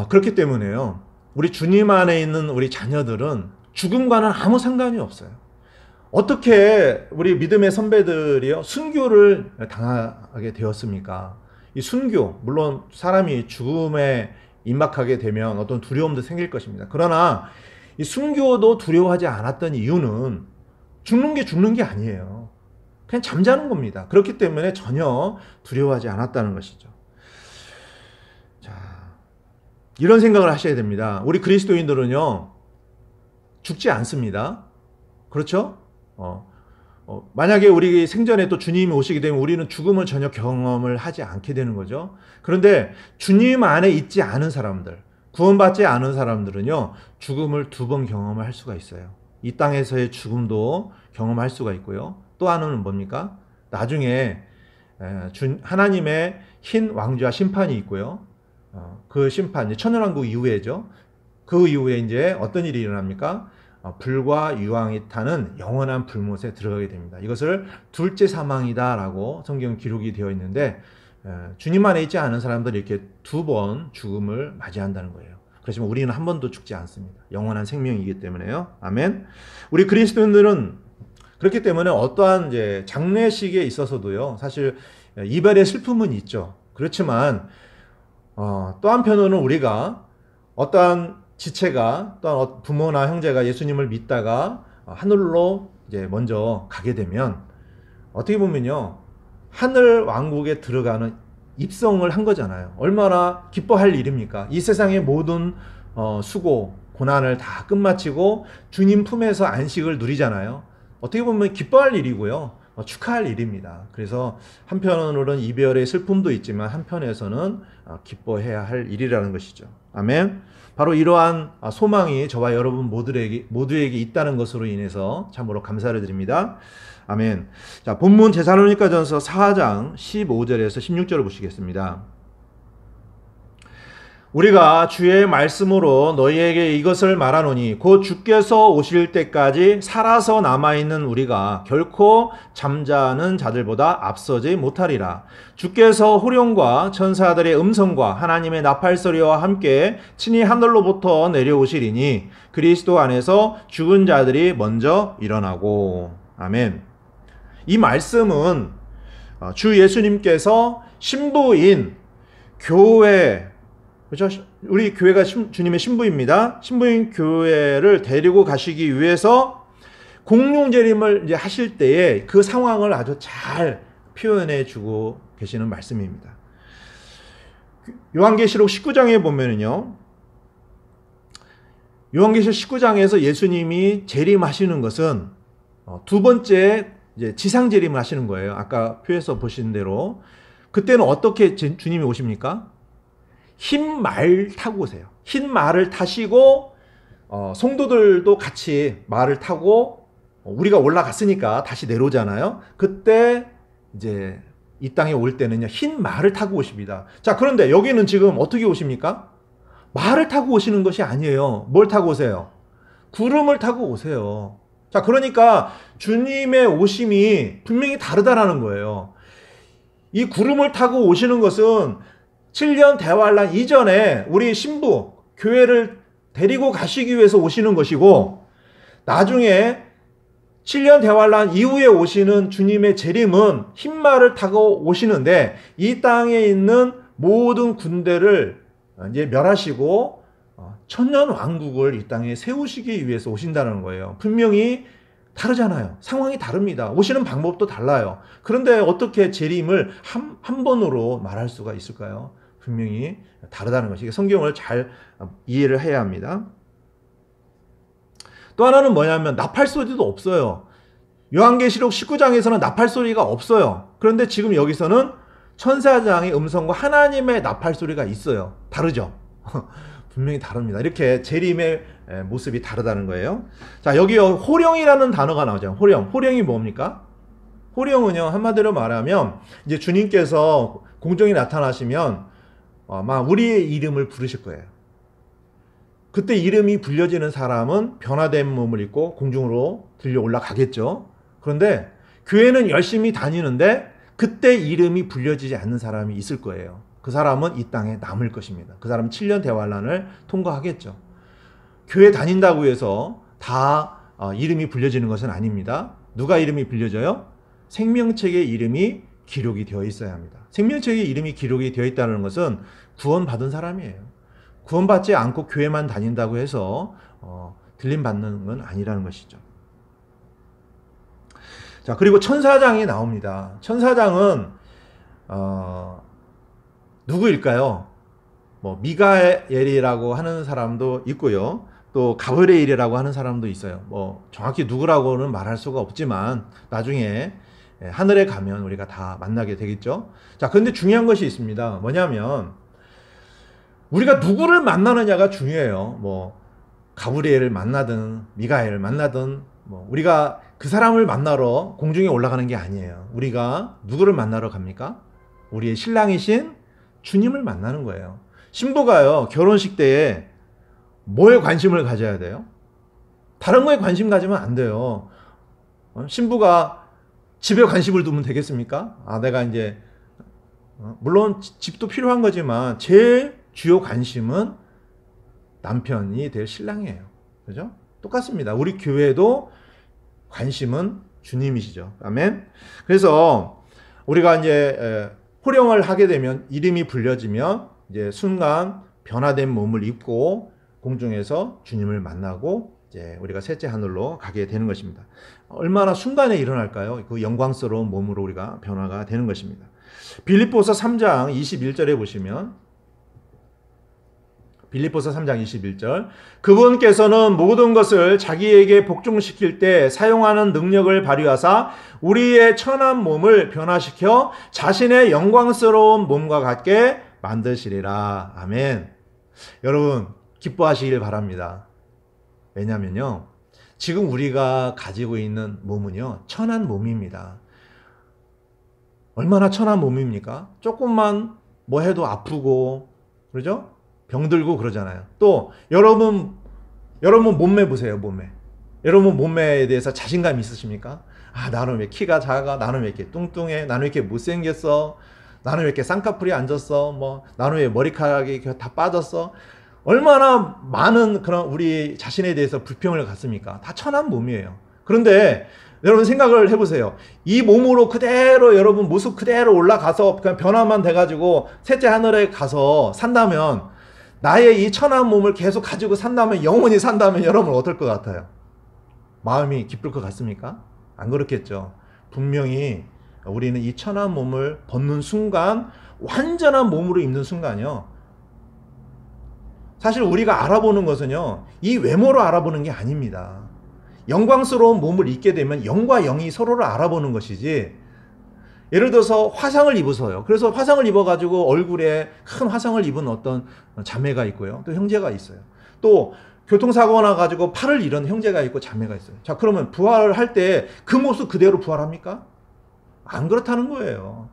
그렇기 때문에요, 우리 주님 안에 있는 우리 자녀들은 죽음과는 아무 상관이 없어요. 어떻게 우리 믿음의 선배들이요, 순교를 당하게 되었습니까? 이 순교, 물론 사람이 죽음에 임박하게 되면 어떤 두려움도 생길 것입니다. 그러나 이 순교도 두려워하지 않았던 이유는 죽는 게 아니에요. 그냥 잠자는 겁니다. 그렇기 때문에 전혀 두려워하지 않았다는 것이죠. 자, 이런 생각을 하셔야 됩니다. 우리 그리스도인들은요, 죽지 않습니다. 그렇죠? 만약에 우리 생전에 또 주님이 오시게 되면 우리는 죽음을 전혀 경험을 하지 않게 되는 거죠. 그런데 주님 안에 있지 않은 사람들, 구원받지 않은 사람들은요, 죽음을 2번 경험을 할 수가 있어요. 이 땅에서의 죽음도 경험할 수가 있고요. 또 하나는 뭡니까? 나중에 하나님의 흰 왕좌 심판이 있고요. 그 심판, 천연왕국 이후에죠. 그 이후에 이제 어떤 일이 일어납니까? 불과 유황이 타는 영원한 불못에 들어가게 됩니다. 이것을 둘째 사망이다라고 성경 기록이 되어 있는데, 주님 안에 있지 않은 사람들이 이렇게 2번 죽음을 맞이한다는 거예요. 그렇지만 우리는 한 번도 죽지 않습니다. 영원한 생명이기 때문에요. 아멘. 우리 그리스도인들은 그렇기 때문에 어떠한 이제 장례식에 있어서도요, 사실 이별의 슬픔은 있죠. 그렇지만 또 한편으로는 우리가 어떠한 지체가, 또한 부모나 형제가 예수님을 믿다가 하늘로 이제 먼저 가게 되면 어떻게 보면요, 하늘 왕국에 들어가는 입성을 한 거잖아요. 얼마나 기뻐할 일입니까? 이 세상의 모든 수고, 고난을 다 끝마치고 주님 품에서 안식을 누리잖아요. 어떻게 보면 기뻐할 일이고요. 축하할 일입니다. 그래서 한편으로는 이별의 슬픔도 있지만 한편에서는 기뻐해야 할 일이라는 것이죠. 아멘. 바로 이러한 소망이 저와 여러분 모두에게 있다는 것으로 인해서 참으로 감사를 드립니다. 아멘. 자, 본문 데살로니가전서 4장 15절에서 16절을 보시겠습니다. 우리가 주의 말씀으로 너희에게 이것을 말하노니 곧 주께서 오실 때까지 살아서 남아있는 우리가 결코 잠자는 자들보다 앞서지 못하리라. 주께서 호령과 천사들의 음성과 하나님의 나팔소리와 함께 친히 하늘로부터 내려오시리니 그리스도 안에서 죽은 자들이 먼저 일어나고. 아멘. 이 말씀은 주 예수님께서 신부인 교회, 그렇죠? 우리 교회가 주님의 신부입니다. 신부인 교회를 데리고 가시기 위해서 공중재림을 이제 하실 때에 그 상황을 아주 잘 표현해 주고 계시는 말씀입니다. 요한계시록 19장에 보면은요, 요한계시록 19장에서 예수님이 재림하시는 것은 두 번째 이제 지상 재림을 하시는 거예요. 아까 표에서 보신 대로. 그때는 어떻게 주님이 오십니까? 흰 말 타고 오세요. 흰 말을 타시고 성도들도 같이 말을 타고 우리가 올라갔으니까 다시 내려오잖아요. 그때 이제 이 땅에 올 때는요, 흰 말을 타고 오십니다. 자, 그런데 여기는 지금 어떻게 오십니까? 말을 타고 오시는 것이 아니에요. 뭘 타고 오세요? 구름을 타고 오세요. 자, 그러니까 주님의 오심이 분명히 다르다라는 거예요. 이 구름을 타고 오시는 것은 7년 대환란 이전에 우리 신부, 교회를 데리고 가시기 위해서 오시는 것이고, 나중에 7년 대환란 이후에 오시는 주님의 재림은 흰말을 타고 오시는데, 이 땅에 있는 모든 군대를 이제 멸하시고 천년 왕국을 이 땅에 세우시기 위해서 오신다는 거예요. 분명히 다르잖아요. 상황이 다릅니다. 오시는 방법도 달라요. 그런데 어떻게 재림을 한 번으로 말할 수가 있을까요? 분명히 다르다는 것이, 성경을 잘 이해를 해야 합니다. 또 하나는 뭐냐면 나팔소리도 없어요. 요한계시록 19장에서는 나팔소리가 없어요. 그런데 지금 여기서는 천사장의 음성과 하나님의 나팔소리가 있어요. 다르죠? 분명히 다릅니다. 이렇게 재림의 모습이 다르다는 거예요. 자, 여기 호령이라는 단어가 나오죠. 호령이 뭡니까? 호령은요, 한마디로 말하면 이제 주님께서 공중에 나타나시면 아마 우리의 이름을 부르실 거예요. 그때 이름이 불려지는 사람은 변화된 몸을 입고 공중으로 들려 올라가겠죠. 그런데 교회는 열심히 다니는데 그때 이름이 불려지지 않는 사람이 있을 거예요. 그 사람은 이 땅에 남을 것입니다. 그 사람은 7년 대환란을 통과하겠죠. 교회 다닌다고 해서 다 이름이 불려지는 것은 아닙니다. 누가 이름이 불려져요? 생명책에 이름이 기록이 되어 있어야 합니다. 생명책에 이름이 기록이 되어 있다는 것은 구원받은 사람이에요. 구원받지 않고 교회만 다닌다고 해서 들림받는 건 아니라는 것이죠. 자, 그리고 천사장이 나옵니다. 천사장은 누구일까요? 뭐 미가엘이라고 하는 사람도 있고요. 또 가브리엘이라고 하는 사람도 있어요. 뭐 정확히 누구라고는 말할 수가 없지만 나중에 하늘에 가면 우리가 다 만나게 되겠죠. 자, 그런데 중요한 것이 있습니다. 뭐냐면 우리가 누구를 만나느냐가 중요해요. 뭐 가브리엘을 만나든 미가엘을 만나든 뭐 우리가 그 사람을 만나러 공중에 올라가는 게 아니에요. 우리가 누구를 만나러 갑니까? 우리의 신랑이신 주님을 만나는 거예요. 신부가요, 결혼식 때에 뭐에 관심을 가져야 돼요? 다른 거에 관심 가지면 안 돼요. 신부가 집에 관심을 두면 되겠습니까? 내가 이제 물론 집도 필요한 거지만 제일 주요 관심은 남편이 될 신랑이에요. 그죠? 똑같습니다. 우리 교회도 관심은 주님이시죠. 아멘. 그래서 우리가 이제 호령을 하게 되면, 이름이 불려지면 이제 순간 변화된 몸을 입고 공중에서 주님을 만나고 이제 우리가 셋째 하늘로 가게 되는 것입니다. 얼마나 순간에 일어날까요? 그 영광스러운 몸으로 우리가 변화가 되는 것입니다. 빌립보서 3장 21절에 보시면, 빌립보서 3장 21절. 그분께서는 모든 것을 자기에게 복종시킬 때 사용하는 능력을 발휘하사 우리의 천한 몸을 변화시켜 자신의 영광스러운 몸과 같게 만드시리라. 아멘. 여러분 기뻐하시길 바랍니다. 왜냐면요, 지금 우리가 가지고 있는 몸은요 천한 몸입니다. 얼마나 천한 몸입니까? 조금만 뭐 해도 아프고 그러죠? 병들고 그러잖아요. 또 여러분 몸매 보세요. 몸매. 여러분 몸매에 대해서 자신감 있으십니까? 아, 나는 왜 키가 작아? 나는 왜 이렇게 뚱뚱해? 나는 왜 이렇게 못생겼어? 나는 왜 이렇게 쌍꺼풀이 안 졌어? 뭐 나는 왜 머리카락이 다 빠졌어? 얼마나 많은 그런 우리 자신에 대해서 불평을 갖습니까? 다 천한 몸이에요. 그런데 여러분 생각을 해보세요. 이 몸으로 그대로 여러분 모습 그대로 올라가서 그냥 변화만 돼가지고 셋째 하늘에 가서 산다면, 나의 이 천한 몸을 계속 가지고 산다면, 영원히 산다면 여러분 어떨 것 같아요? 마음이 기쁠 것 같습니까? 안 그렇겠죠. 분명히 우리는 이 천한 몸을 벗는 순간, 완전한 몸으로 입는 순간이요, 사실 우리가 알아보는 것은요 이 외모로 알아보는 게 아닙니다. 영광스러운 몸을 입게 되면 영과 영이 서로를 알아보는 것이지, 예를 들어서 화상을 입어서요. 그래서 화상을 입어가지고 얼굴에 큰 화상을 입은 어떤 자매가 있고요. 또 형제가 있어요. 또 교통사고가 나가지고 팔을 잃은 형제가 있고 자매가 있어요. 자, 그러면 부활을 할 때 그 모습 그대로 부활합니까? 안 그렇다는 거예요.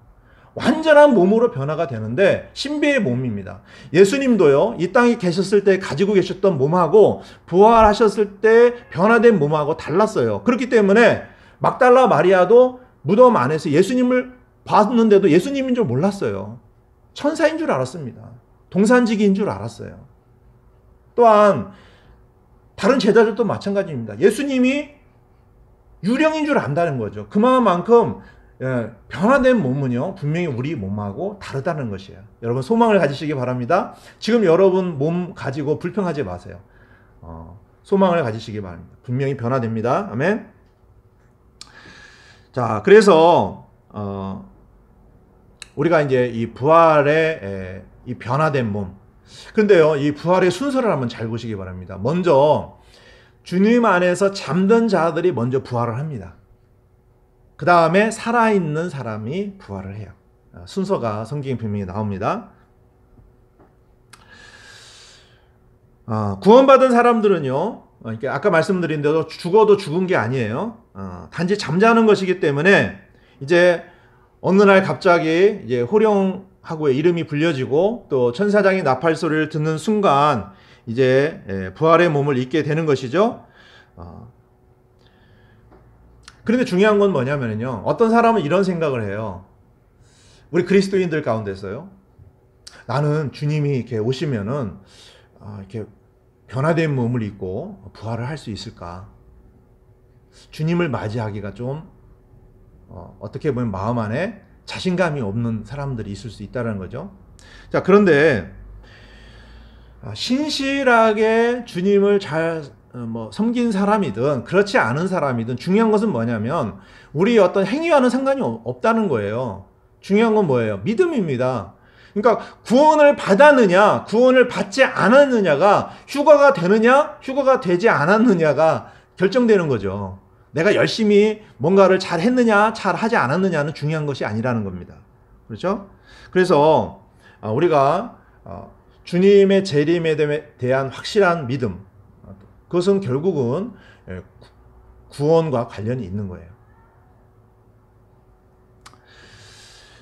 완전한 몸으로 변화가 되는데 신비의 몸입니다. 예수님도요, 이 땅에 계셨을 때 가지고 계셨던 몸하고 부활하셨을 때 변화된 몸하고 달랐어요. 그렇기 때문에 막달라 마리아도 무덤 안에서 예수님을 봤는데도 예수님인 줄 몰랐어요. 천사인 줄 알았습니다. 동산지기인 줄 알았어요. 또한 다른 제자들도 마찬가지입니다. 예수님이 유령인 줄 안다는 거죠. 그만큼 변화된 몸은요 분명히 우리 몸하고 다르다는 것이에요. 여러분 소망을 가지시기 바랍니다. 지금 여러분 몸 가지고 불평하지 마세요. 소망을 가지시기 바랍니다. 분명히 변화됩니다. 아멘. 자, 그래서 우리가 이제 이 부활의 이 변화된 몸, 그런데요 이 부활의 순서를 한번 잘 보시기 바랍니다. 먼저 주님 안에서 잠든 자들이 먼저 부활을 합니다. 그 다음에 살아있는 사람이 부활을 해요. 순서가 성경에 분명히 나옵니다. 구원받은 사람들은요, 아까 말씀드린 대로 죽어도 죽은 게 아니에요. 단지 잠자는 것이기 때문에 이제 어느 날 갑자기 이제 호령하고 이름이 불려지고 또 천사장이 나팔 소리를 듣는 순간 이제 부활의 몸을 입게 되는 것이죠. 그런데 중요한 건 뭐냐면요, 어떤 사람은 이런 생각을 해요. 우리 그리스도인들 가운데서요, 나는 주님이 이렇게 오시면은 이렇게 변화된 몸을 입고 부활을 할 수 있을까? 주님을 맞이하기가 좀 어떻게 보면 마음 안에 자신감이 없는 사람들이 있을 수 있다는 거죠. 자, 그런데 신실하게 주님을 잘 섬긴 사람이든 그렇지 않은 사람이든 중요한 것은 뭐냐면 우리 어떤 행위와는 상관이 없다는 거예요. 중요한 건 뭐예요? 믿음입니다. 그러니까 구원을 받았느냐, 구원을 받지 않았느냐가, 휴가가 되느냐, 휴가가 되지 않았느냐가 결정되는 거죠. 내가 열심히 뭔가를 잘 했느냐, 잘 하지 않았느냐는 중요한 것이 아니라는 겁니다. 그렇죠? 그래서 우리가 주님의 재림에 대한 확실한 믿음, 그것은 결국은 구원과 관련이 있는 거예요.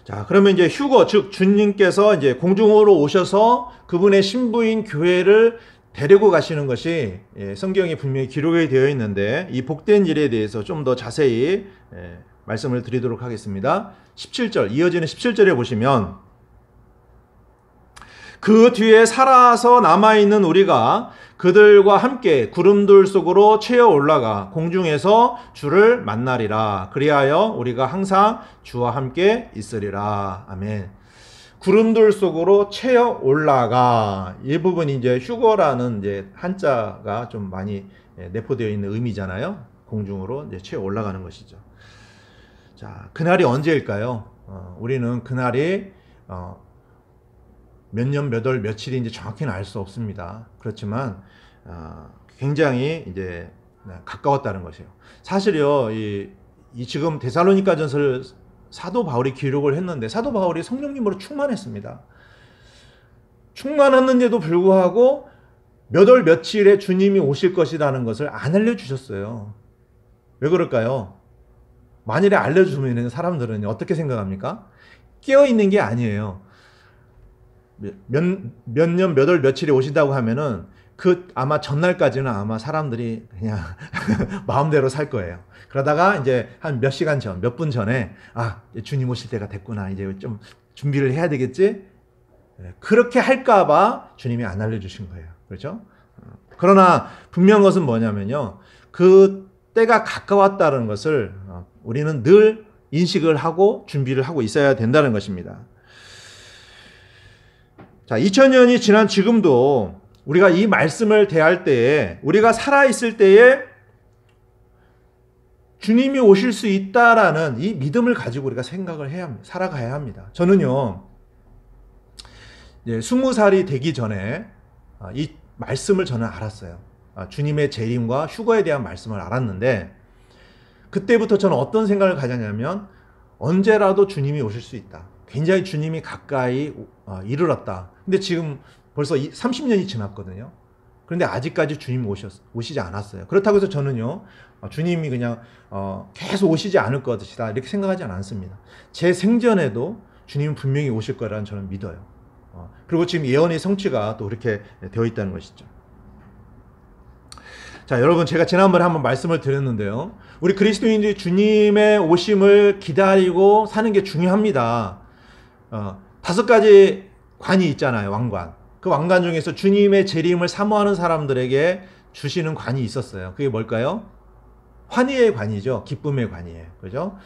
자, 그러면 이제 휴거, 즉 주님께서 이제 공중으로 오셔서 그분의 신부인 교회를 데리고 가시는 것이 성경에 분명히 기록이 되어 있는데, 이 복된 일에 대해서 좀 더 자세히 말씀을 드리도록 하겠습니다. 17절, 이어지는 17절에 보시면, 그 뒤에 살아서 남아있는 우리가 그들과 함께 구름들 속으로 채어 올라가 공중에서 주를 만나리라. 그리하여 우리가 항상 주와 함께 있으리라. 아멘. 구름들 속으로 채어 올라가, 이 부분이 이제 휴거라는 이제 한자가 좀 많이 내포되어 있는 의미잖아요. 공중으로 이제 채어 올라가는 것이죠. 자, 그날이 언제일까요? 우리는 그날이 몇 년, 몇 월, 며칠인지 정확히는 알 수 없습니다. 그렇지만 굉장히 이제 가까웠다는 것이에요. 사실요, 이 지금 데살로니가전서를 사도 바울이 기록을 했는데 사도 바울이 성령님으로 충만했습니다. 충만했는데도 불구하고 몇 월 며칠에 주님이 오실 것이라는 것을 안 알려주셨어요. 왜 그럴까요? 만일에 알려주면 사람들은 어떻게 생각합니까? 깨어있는 게 아니에요. 몇 년, 몇 월, 며칠에 오신다고 하면은 아마 전날까지는 아마 사람들이 그냥 마음대로 살 거예요. 그러다가 이제 한 몇 시간 전, 몇 분 전에 주님 오실 때가 됐구나. 이제 좀 준비를 해야 되겠지? 그렇게 할까봐 주님이 안 알려주신 거예요. 그렇죠? 그러나 분명한 것은 뭐냐면요. 그 때가 가까웠다는 것을 우리는 늘 인식을 하고 준비를 하고 있어야 된다는 것입니다. 자, 2000년이 지난 지금도 우리가 이 말씀을 대할 때에 우리가 살아있을 때에 주님이 오실 수 있다라는 이 믿음을 가지고 우리가 생각을 해야 합니다. 살아가야 합니다. 저는요, 20살이 되기 전에 이 말씀을 저는 알았어요. 주님의 재림과 휴거에 대한 말씀을 알았는데 그때부터 저는 어떤 생각을 가졌냐면 언제라도 주님이 오실 수 있다. 굉장히 주님이 가까이 이르렀다. 근데 지금 벌써 30년이 지났거든요. 그런데 아직까지 주님이 오시지 않았어요. 그렇다고 해서 저는요, 주님이 그냥 계속 오시지 않을 것이다 이렇게 생각하지 않습니다. 제 생전에도 주님은 분명히 오실 거라는 저는 믿어요. 그리고 지금 예언의 성취가 또 그렇게 되어 있다는 것이죠. 자, 여러분, 제가 지난번에 한번 말씀을 드렸는데요. 우리 그리스도인들이 주님의 오심을 기다리고 사는 게 중요합니다. 5가지 관이 있잖아요. 왕관. 그 왕관 중에서 주님의 재림을 사모하는 사람들에게 주시는 관이 있었어요. 그게 뭘까요? 환희의 관이죠. 기쁨의 관이에요. 그죠?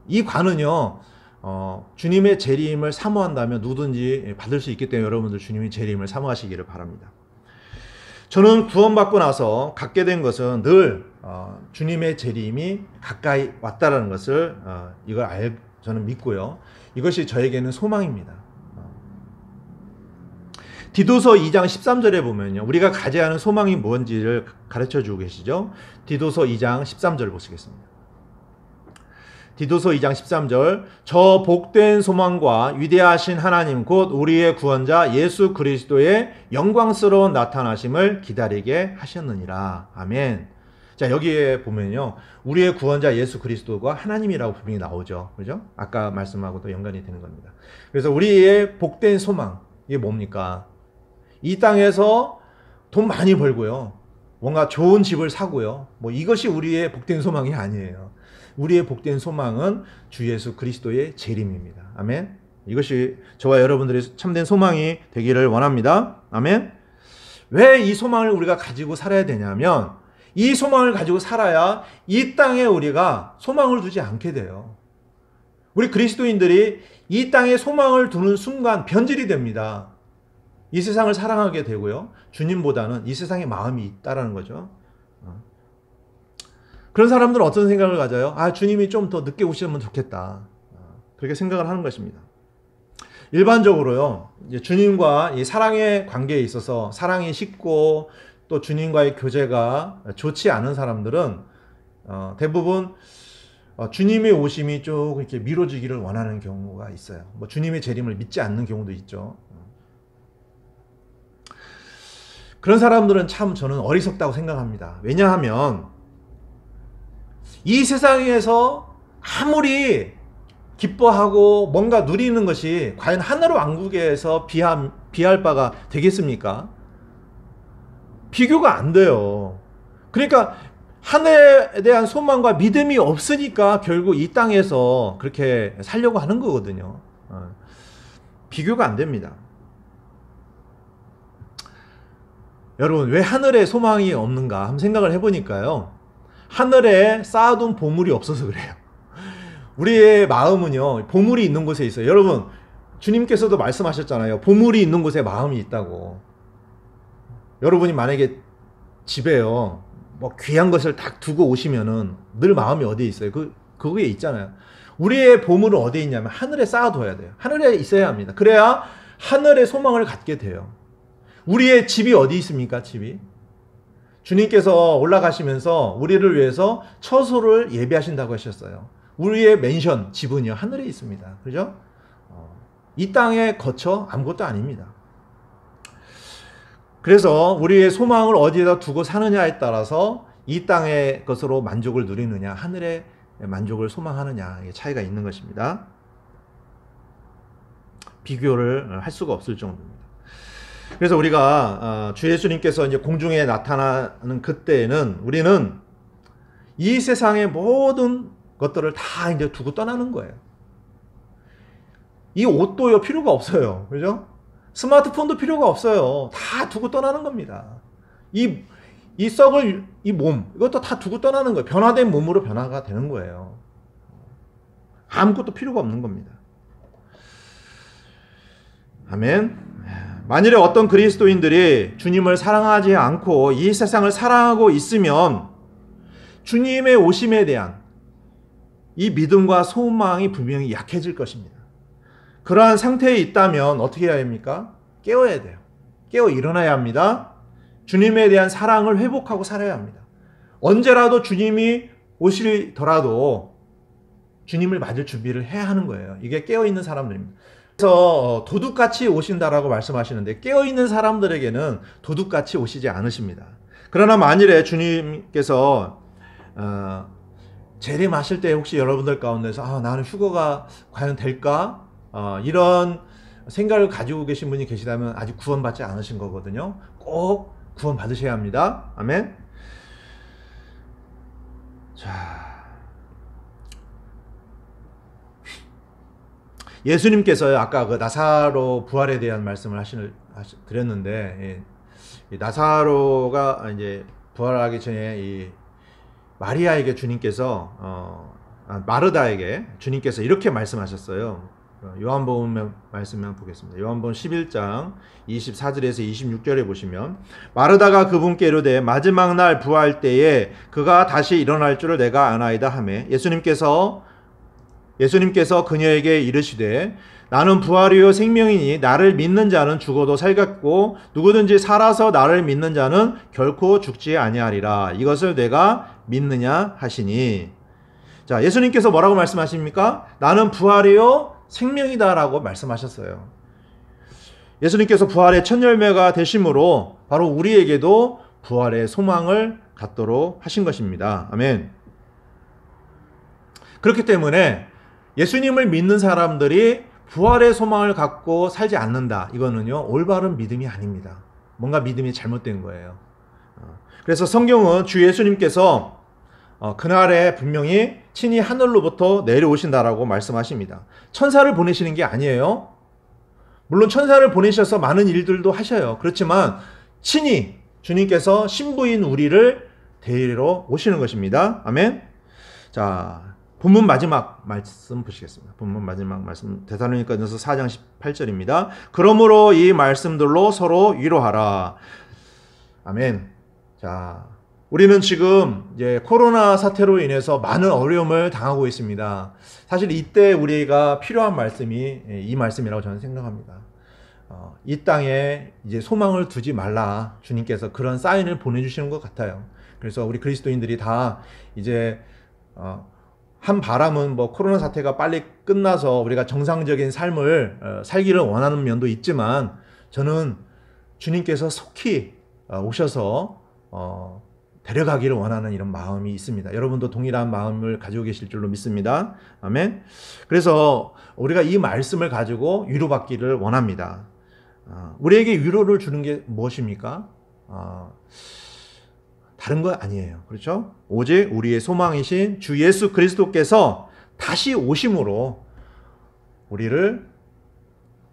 이 관은요, 주님의 재림을 사모한다면 누구든지 받을 수 있기 때문에 여러분들 주님의 재림을 사모하시기를 바랍니다. 저는 구원받고 나서 갖게 된 것은 늘 주님의 재림이 가까이 왔다라는 것을 저는 믿고요. 이것이 저에게는 소망입니다. 디도서 2장 13절에 보면요, 우리가 가져야 하는 소망이 뭔지를 가르쳐주고 계시죠. 디도서 2장 13절 보시겠습니다. 디도서 2장 13절, 저 복된 소망과 위대하신 하나님 곧 우리의 구원자 예수 그리스도의 영광스러운 나타나심을 기다리게 하셨느니라. 아멘. 자, 여기에 보면요, 우리의 구원자 예수 그리스도가 하나님이라고 분명히 나오죠. 그죠? 아까 말씀하고도 연관이 되는 겁니다. 그래서 우리의 복된 소망, 이게 뭡니까? 이 땅에서 돈 많이 벌고요, 뭔가 좋은 집을 사고요, 이것이 우리의 복된 소망이 아니에요. 우리의 복된 소망은 주 예수 그리스도의 재림입니다. 아멘. 이것이 저와 여러분들의 참된 소망이 되기를 원합니다. 아멘. 왜 이 소망을 우리가 가지고 살아야 되냐면 이 소망을 가지고 살아야 이 땅에 우리가 소망을 두지 않게 돼요. 우리 그리스도인들이 이 땅에 소망을 두는 순간 변질이 됩니다. 이 세상을 사랑하게 되고요, 주님보다는 이 세상에 마음이 있다라는 거죠. 그런 사람들은 어떤 생각을 가져요? 주님이 좀 더 늦게 오시면 좋겠다. 그렇게 생각을 하는 것입니다. 일반적으로요, 주님과 이 사랑의 관계에 있어서 사랑이 식고 또 주님과의 교제가 좋지 않은 사람들은 대부분 주님의 오심이 조금 이렇게 미뤄지기를 원하는 경우가 있어요. 주님의 재림을 믿지 않는 경우도 있죠. 그런 사람들은 참 저는 어리석다고 생각합니다. 왜냐하면 이 세상에서 아무리 기뻐하고 뭔가 누리는 것이 과연 하늘 왕국에서 비할 바가 되겠습니까? 비교가 안 돼요. 그러니까 하늘에 대한 소망과 믿음이 없으니까 결국 이 땅에서 그렇게 살려고 하는 거거든요. 비교가 안 됩니다. 여러분, 왜 하늘에 소망이 없는가 한번 생각을 해보니까요, 하늘에 쌓아둔 보물이 없어서 그래요. 우리의 마음은요, 보물이 있는 곳에 있어요. 여러분, 주님께서도 말씀하셨잖아요. 보물이 있는 곳에 마음이 있다고. 여러분이 만약에 집에요, 귀한 것을 딱 두고 오시면은 늘 마음이 어디에 있어요? 거기에 있잖아요. 우리의 보물은 어디에 있냐면 하늘에 쌓아둬야 돼요. 하늘에 있어야 합니다. 그래야 하늘의 소망을 갖게 돼요. 우리의 집이 어디 있습니까? 집이 주님께서 올라가시면서 우리를 위해서 처소를 예비하신다고 하셨어요. 우리의 맨션, 집은요 하늘에 있습니다. 그죠? 이 땅에 거쳐 아무것도 아닙니다. 그래서 우리의 소망을 어디에다 두고 사느냐에 따라서 이 땅의 것으로 만족을 누리느냐, 하늘의 만족을 소망하느냐, 이 차이가 있는 것입니다. 비교를 할 수가 없을 정도입니다. 그래서 우리가 주 예수님께서 이제 공중에 나타나는 그때에는 우리는 이 세상의 모든 것들을 다 이제 두고 떠나는 거예요. 이 옷도 필요가 없어요. 그죠? 스마트폰도 필요가 없어요. 다 두고 떠나는 겁니다. 이 썩을 이 몸, 이것도 다 두고 떠나는 거예요. 변화된 몸으로 변화가 되는 거예요. 아무것도 필요가 없는 겁니다. 아멘. 만일에 어떤 그리스도인들이 주님을 사랑하지 않고 이 세상을 사랑하고 있으면 주님의 오심에 대한 이 믿음과 소망이 분명히 약해질 것입니다. 그러한 상태에 있다면 어떻게 해야 합니까? 깨어야 돼요. 깨어 일어나야 합니다. 주님에 대한 사랑을 회복하고 살아야 합니다. 언제라도 주님이 오시더라도 주님을 맞을 준비를 해야 하는 거예요. 이게 깨어있는 사람들입니다. 그래서 도둑같이 오신다라고 말씀하시는데 깨어있는 사람들에게는 도둑같이 오시지 않으십니다. 그러나 만일에 주님께서 재림하실 때 혹시 여러분들 가운데서 나는 휴거가 과연 될까? 이런 생각을 가지고 계신 분이 계시다면 아직 구원받지 않으신 거거든요. 꼭 구원 받으셔야 합니다. 아멘. 자, 예수님께서요 아까 그 나사로 부활에 대한 말씀을 드렸는데, 나사로가 이제 부활하기 전에 이 마리아에게 주님께서 마르다에게 주님께서 이렇게 말씀하셨어요. 요한복음 말씀만 보겠습니다. 요한복음 11장 24절에서 26절에 보시면 마르다가 그분께 이르되 마지막 날 부활 때에 그가 다시 일어날 줄을 내가 아나이다 하매 예수님께서 그녀에게 이르시되 나는 부활이요 생명이니 나를 믿는 자는 죽어도 살겠고 누구든지 살아서 나를 믿는 자는 결코 죽지 아니하리라. 이것을 내가 믿느냐 하시니. 자, 예수님께서 뭐라고 말씀하십니까? 나는 부활이요 생명이다라고 말씀하셨어요. 예수님께서 부활의 첫 열매가 되심으로 바로 우리에게도 부활의 소망을 갖도록 하신 것입니다. 아멘. 그렇기 때문에 예수님을 믿는 사람들이 부활의 소망을 갖고 살지 않는다. 이거는요 올바른 믿음이 아닙니다. 뭔가 믿음이 잘못된 거예요. 그래서 성경은 주 예수님께서 그날에 분명히 친히 하늘로부터 내려오신다라고 말씀하십니다. 천사를 보내시는 게 아니에요. 물론 천사를 보내셔서 많은 일들도 하셔요. 그렇지만 친히 주님께서 신부인 우리를 데리러 오시는 것입니다. 아멘. 자, 본문 마지막 말씀 보시겠습니다. 본문 마지막 말씀 데살로니가전서 4장 18절입니다. 그러므로 이 말씀들로 서로 위로하라. 아멘. 자, 우리는 지금 이제 코로나 사태로 인해서 많은 어려움을 당하고 있습니다. 사실 이때 우리가 필요한 말씀이 이 말씀이라고 저는 생각합니다. 이 땅에 이제 소망을 두지 말라. 주님께서 그런 사인을 보내주시는 것 같아요. 그래서 우리 그리스도인들이 다 이제 한 바람은 뭐 코로나 사태가 빨리 끝나서 우리가 정상적인 삶을 살기를 원하는 면도 있지만 저는 주님께서 속히 오셔서 데려가기를 원하는 이런 마음이 있습니다. 여러분도 동일한 마음을 가지고 계실 줄로 믿습니다. 아멘. 그래서 우리가 이 말씀을 가지고 위로받기를 원합니다. 우리에게 위로를 주는 게 무엇입니까? 다른 거 아니에요. 그렇죠? 오직 우리의 소망이신 주 예수 그리스도께서 다시 오심으로 우리를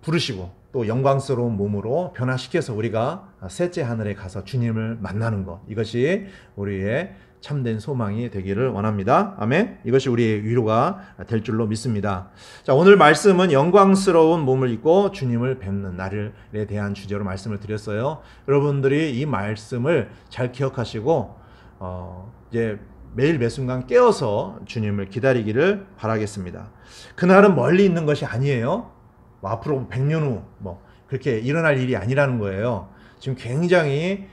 부르시고 또 영광스러운 몸으로 변화시켜서 우리가 셋째 하늘에 가서 주님을 만나는 것, 이것이 우리의 참된 소망이 되기를 원합니다. 아멘. 이것이 우리의 위로가 될 줄로 믿습니다. 자, 오늘 말씀은 영광스러운 몸을 입고 주님을 뵙는 날에 대한 주제로 말씀을 드렸어요. 여러분들이 이 말씀을 잘 기억하시고 이제 매일 매 순간 깨어서 주님을 기다리기를 바라겠습니다. 그날은 멀리 있는 것이 아니에요. 앞으로 100년 후 그렇게 일어날 일이 아니라는 거예요. 지금 굉장히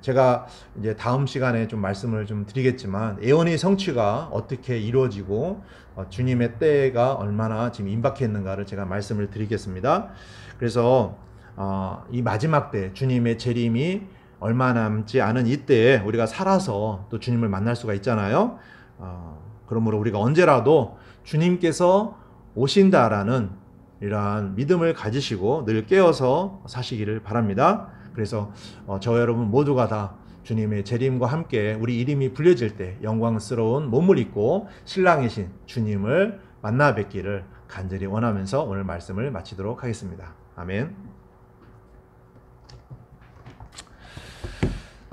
제가 이제 다음 시간에 좀 말씀을 좀 드리겠지만 예언의 성취가 어떻게 이루어지고 주님의 때가 얼마나 지금 임박했는가를 제가 말씀을 드리겠습니다. 그래서 이 마지막 때 주님의 재림이 얼마 남지 않은 이때에 우리가 살아서 또 주님을 만날 수가 있잖아요. 그러므로 우리가 언제라도 주님께서 오신다라는 이러한 믿음을 가지시고 늘 깨어서 사시기를 바랍니다. 그래서 저 여러분 모두가 다 주님의 재림과 함께 우리 이름이 불려질 때 영광스러운 몸을 입고 신랑이신 주님을 만나 뵙기를 간절히 원하면서 오늘 말씀을 마치도록 하겠습니다. 아멘.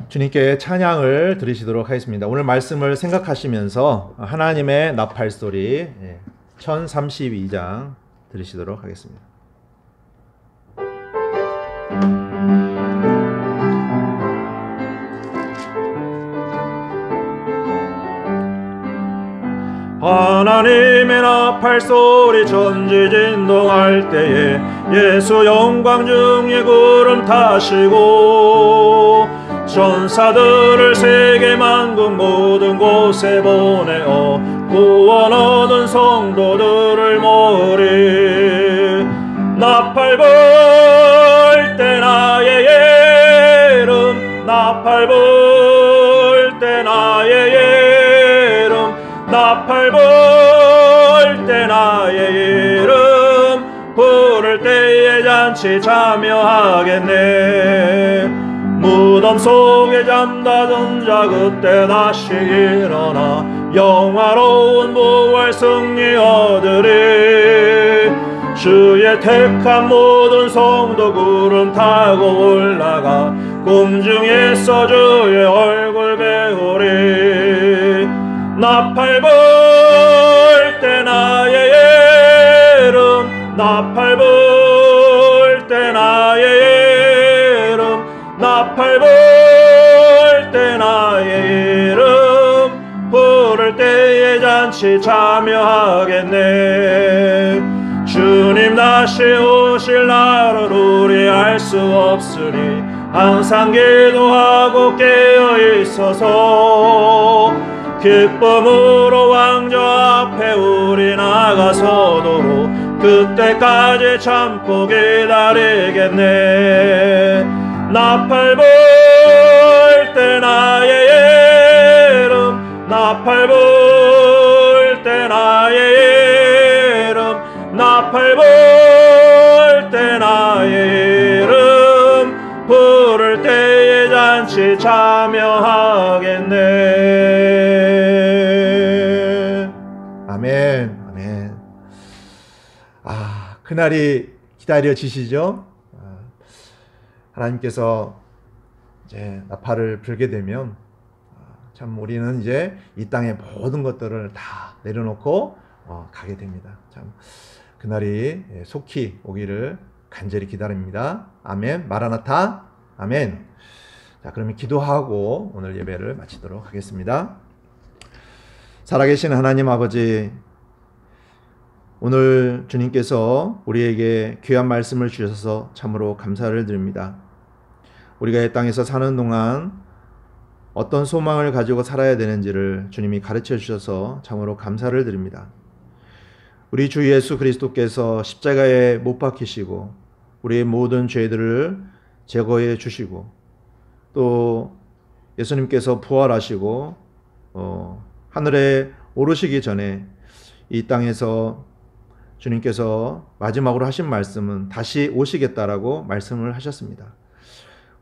주님께 찬양을 드리시도록 하겠습니다. 오늘 말씀을 생각하시면서 하나님의 나팔소리 1032장 들으시도록 하겠습니다. 하나님의 나팔소리 전지진동할 때에 예수 영광 중에 구름 타시고 천사들을 세계 만국 모든 곳에 보내어 구원 얻은 성도들을 모으리. 나팔 불 때 나의 이름 나팔 불 때 나의 이름 나팔 불 때 나의 이름 부를 때에 잔치 참여하겠네. 무덤 속에 잠다던 자 그때 다시 일어나 영화로운 부활 승리 얻으리. 주의 택한 모든 성도 구름 타고 올라가 공중에서 주의 얼굴 배우리. 나팔 불 때 나의 이름 나팔 불 때 나의 이름 나팔 불 때 나의 이름 부를 때에 잔치 참여하겠네. 주님 다시 오실 날은 우리 알 수 없으니 항상 기도하고 깨어 있어서 기쁨으로 왕좌 앞에 우리 나가서도록 그때까지 참고 기다리겠네. 나팔 불 때 나의 이름 나팔 불 때 나의 이름 나팔 불 때 나의 이름 부를 때에 잔치 참여하겠네. 아멘. 아멘. 그날이 기다려지시죠? 하나님께서 이제 나팔을 불게 되면 참 우리는 이제 이 땅의 모든 것들을 다 내려놓고 가게 됩니다. 참 그날이 속히 오기를 간절히 기다립니다. 아멘. 마라나타. 아멘. 자, 그러면 기도하고 오늘 예배를 마치도록 하겠습니다. 살아계신 하나님 아버지, 오늘 주님께서 우리에게 귀한 말씀을 주셔서 참으로 감사를 드립니다. 우리가 이 땅에서 사는 동안 어떤 소망을 가지고 살아야 되는지를 주님이 가르쳐 주셔서 참으로 감사를 드립니다. 우리 주 예수 그리스도께서 십자가에 못 박히시고 우리의 모든 죄들을 제거해 주시고 또 예수님께서 부활하시고 하늘에 오르시기 전에 이 땅에서 주님께서 마지막으로 하신 말씀은 다시 오시겠다라고 말씀을 하셨습니다.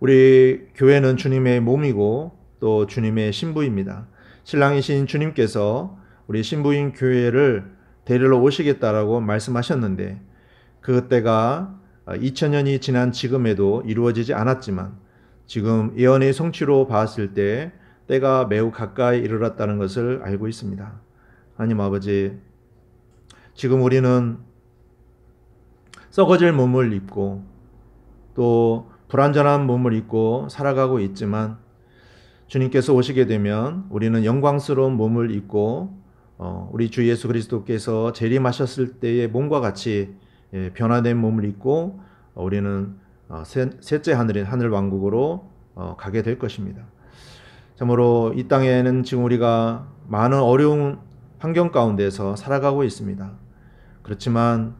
우리 교회는 주님의 몸이고 또 주님의 신부입니다. 신랑이신 주님께서 우리 신부인 교회를 데리러 오시겠다라고 말씀하셨는데 그때가 2000년이 지난 지금에도 이루어지지 않았지만 지금 예언의 성취로 봤을 때 때가 매우 가까이 이르렀다는 것을 알고 있습니다. 하나님 아버지, 지금 우리는 썩어질 몸을 입고 또 불완전한 몸을 입고 살아가고 있지만 주님께서 오시게 되면 우리는 영광스러운 몸을 입고 우리 주 예수 그리스도께서 재림하셨을 때의 몸과 같이 변화된 몸을 입고 우리는 셋째 하늘인 하늘 왕국으로 가게 될 것입니다. 참으로 이 땅에는 지금 우리가 많은 어려운 환경 가운데서 살아가고 있습니다. 그렇지만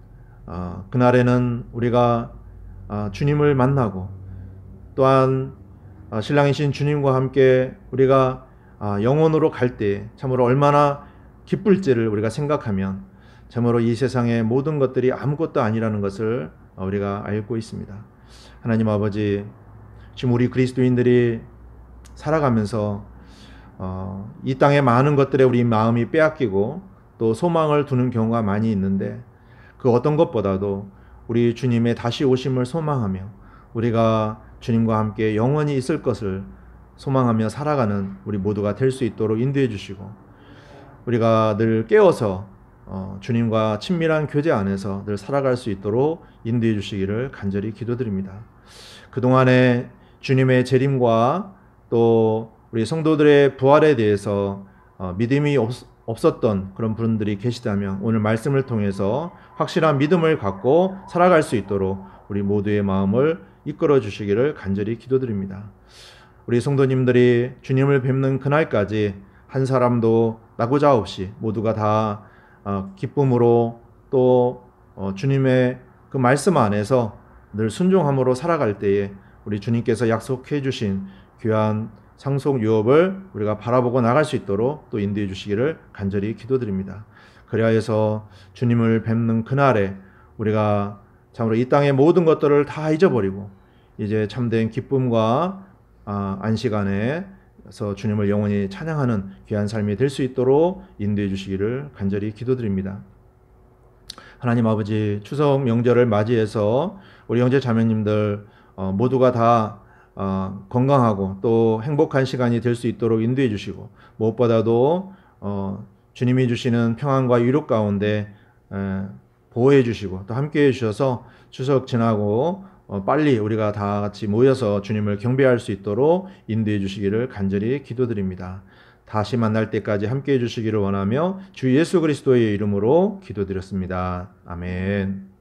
그날에는 우리가 주님을 만나고 또한 신랑이신 주님과 함께 우리가 영원으로 갈 때 참으로 얼마나 기쁠지를 우리가 생각하면 참으로 이 세상의 모든 것들이 아무것도 아니라는 것을 우리가 알고 있습니다. 하나님 아버지, 지금 우리 그리스도인들이 살아가면서 이 땅의 많은 것들에 우리 마음이 빼앗기고 또 소망을 두는 경우가 많이 있는데 그 어떤 것보다도 우리 주님의 다시 오심을 소망하며 우리가 주님과 함께 영원히 있을 것을 소망하며 살아가는 우리 모두가 될 수 있도록 인도해 주시고 우리가 늘 깨어서 주님과 친밀한 교제 안에서 늘 살아갈 수 있도록 인도해 주시기를 간절히 기도드립니다. 그동안에 주님의 재림과 또 우리 성도들의 부활에 대해서 믿음이 없었던 그런 분들이 계시다면 오늘 말씀을 통해서 확실한 믿음을 갖고 살아갈 수 있도록 우리 모두의 마음을 이끌어 주시기를 간절히 기도드립니다. 우리 성도님들이 주님을 뵙는 그날까지 한 사람도 낙오자 없이 모두가 다 기쁨으로 또 주님의 그 말씀 안에서 늘 순종함으로 살아갈 때에 우리 주님께서 약속해 주신 귀한 상속 유업을 우리가 바라보고 나갈 수 있도록 또 인도해 주시기를 간절히 기도드립니다. 그리하여서 주님을 뵙는 그날에 우리가 참으로 이 땅의 모든 것들을 다 잊어버리고 이제 참된 기쁨과 안식 안에서 주님을 영원히 찬양하는 귀한 삶이 될 수 있도록 인도해 주시기를 간절히 기도드립니다. 하나님 아버지, 추석 명절을 맞이해서 우리 형제 자매님들 모두가 다 건강하고 또 행복한 시간이 될 수 있도록 인도해 주시고 무엇보다도 주님이 주시는 평안과 위로 가운데 보호해 주시고 또 함께 해 주셔서 추석 지나고 빨리 우리가 다 같이 모여서 주님을 경배할 수 있도록 인도해 주시기를 간절히 기도드립니다. 다시 만날 때까지 함께 해 주시기를 원하며 주 예수 그리스도의 이름으로 기도드렸습니다. 아멘.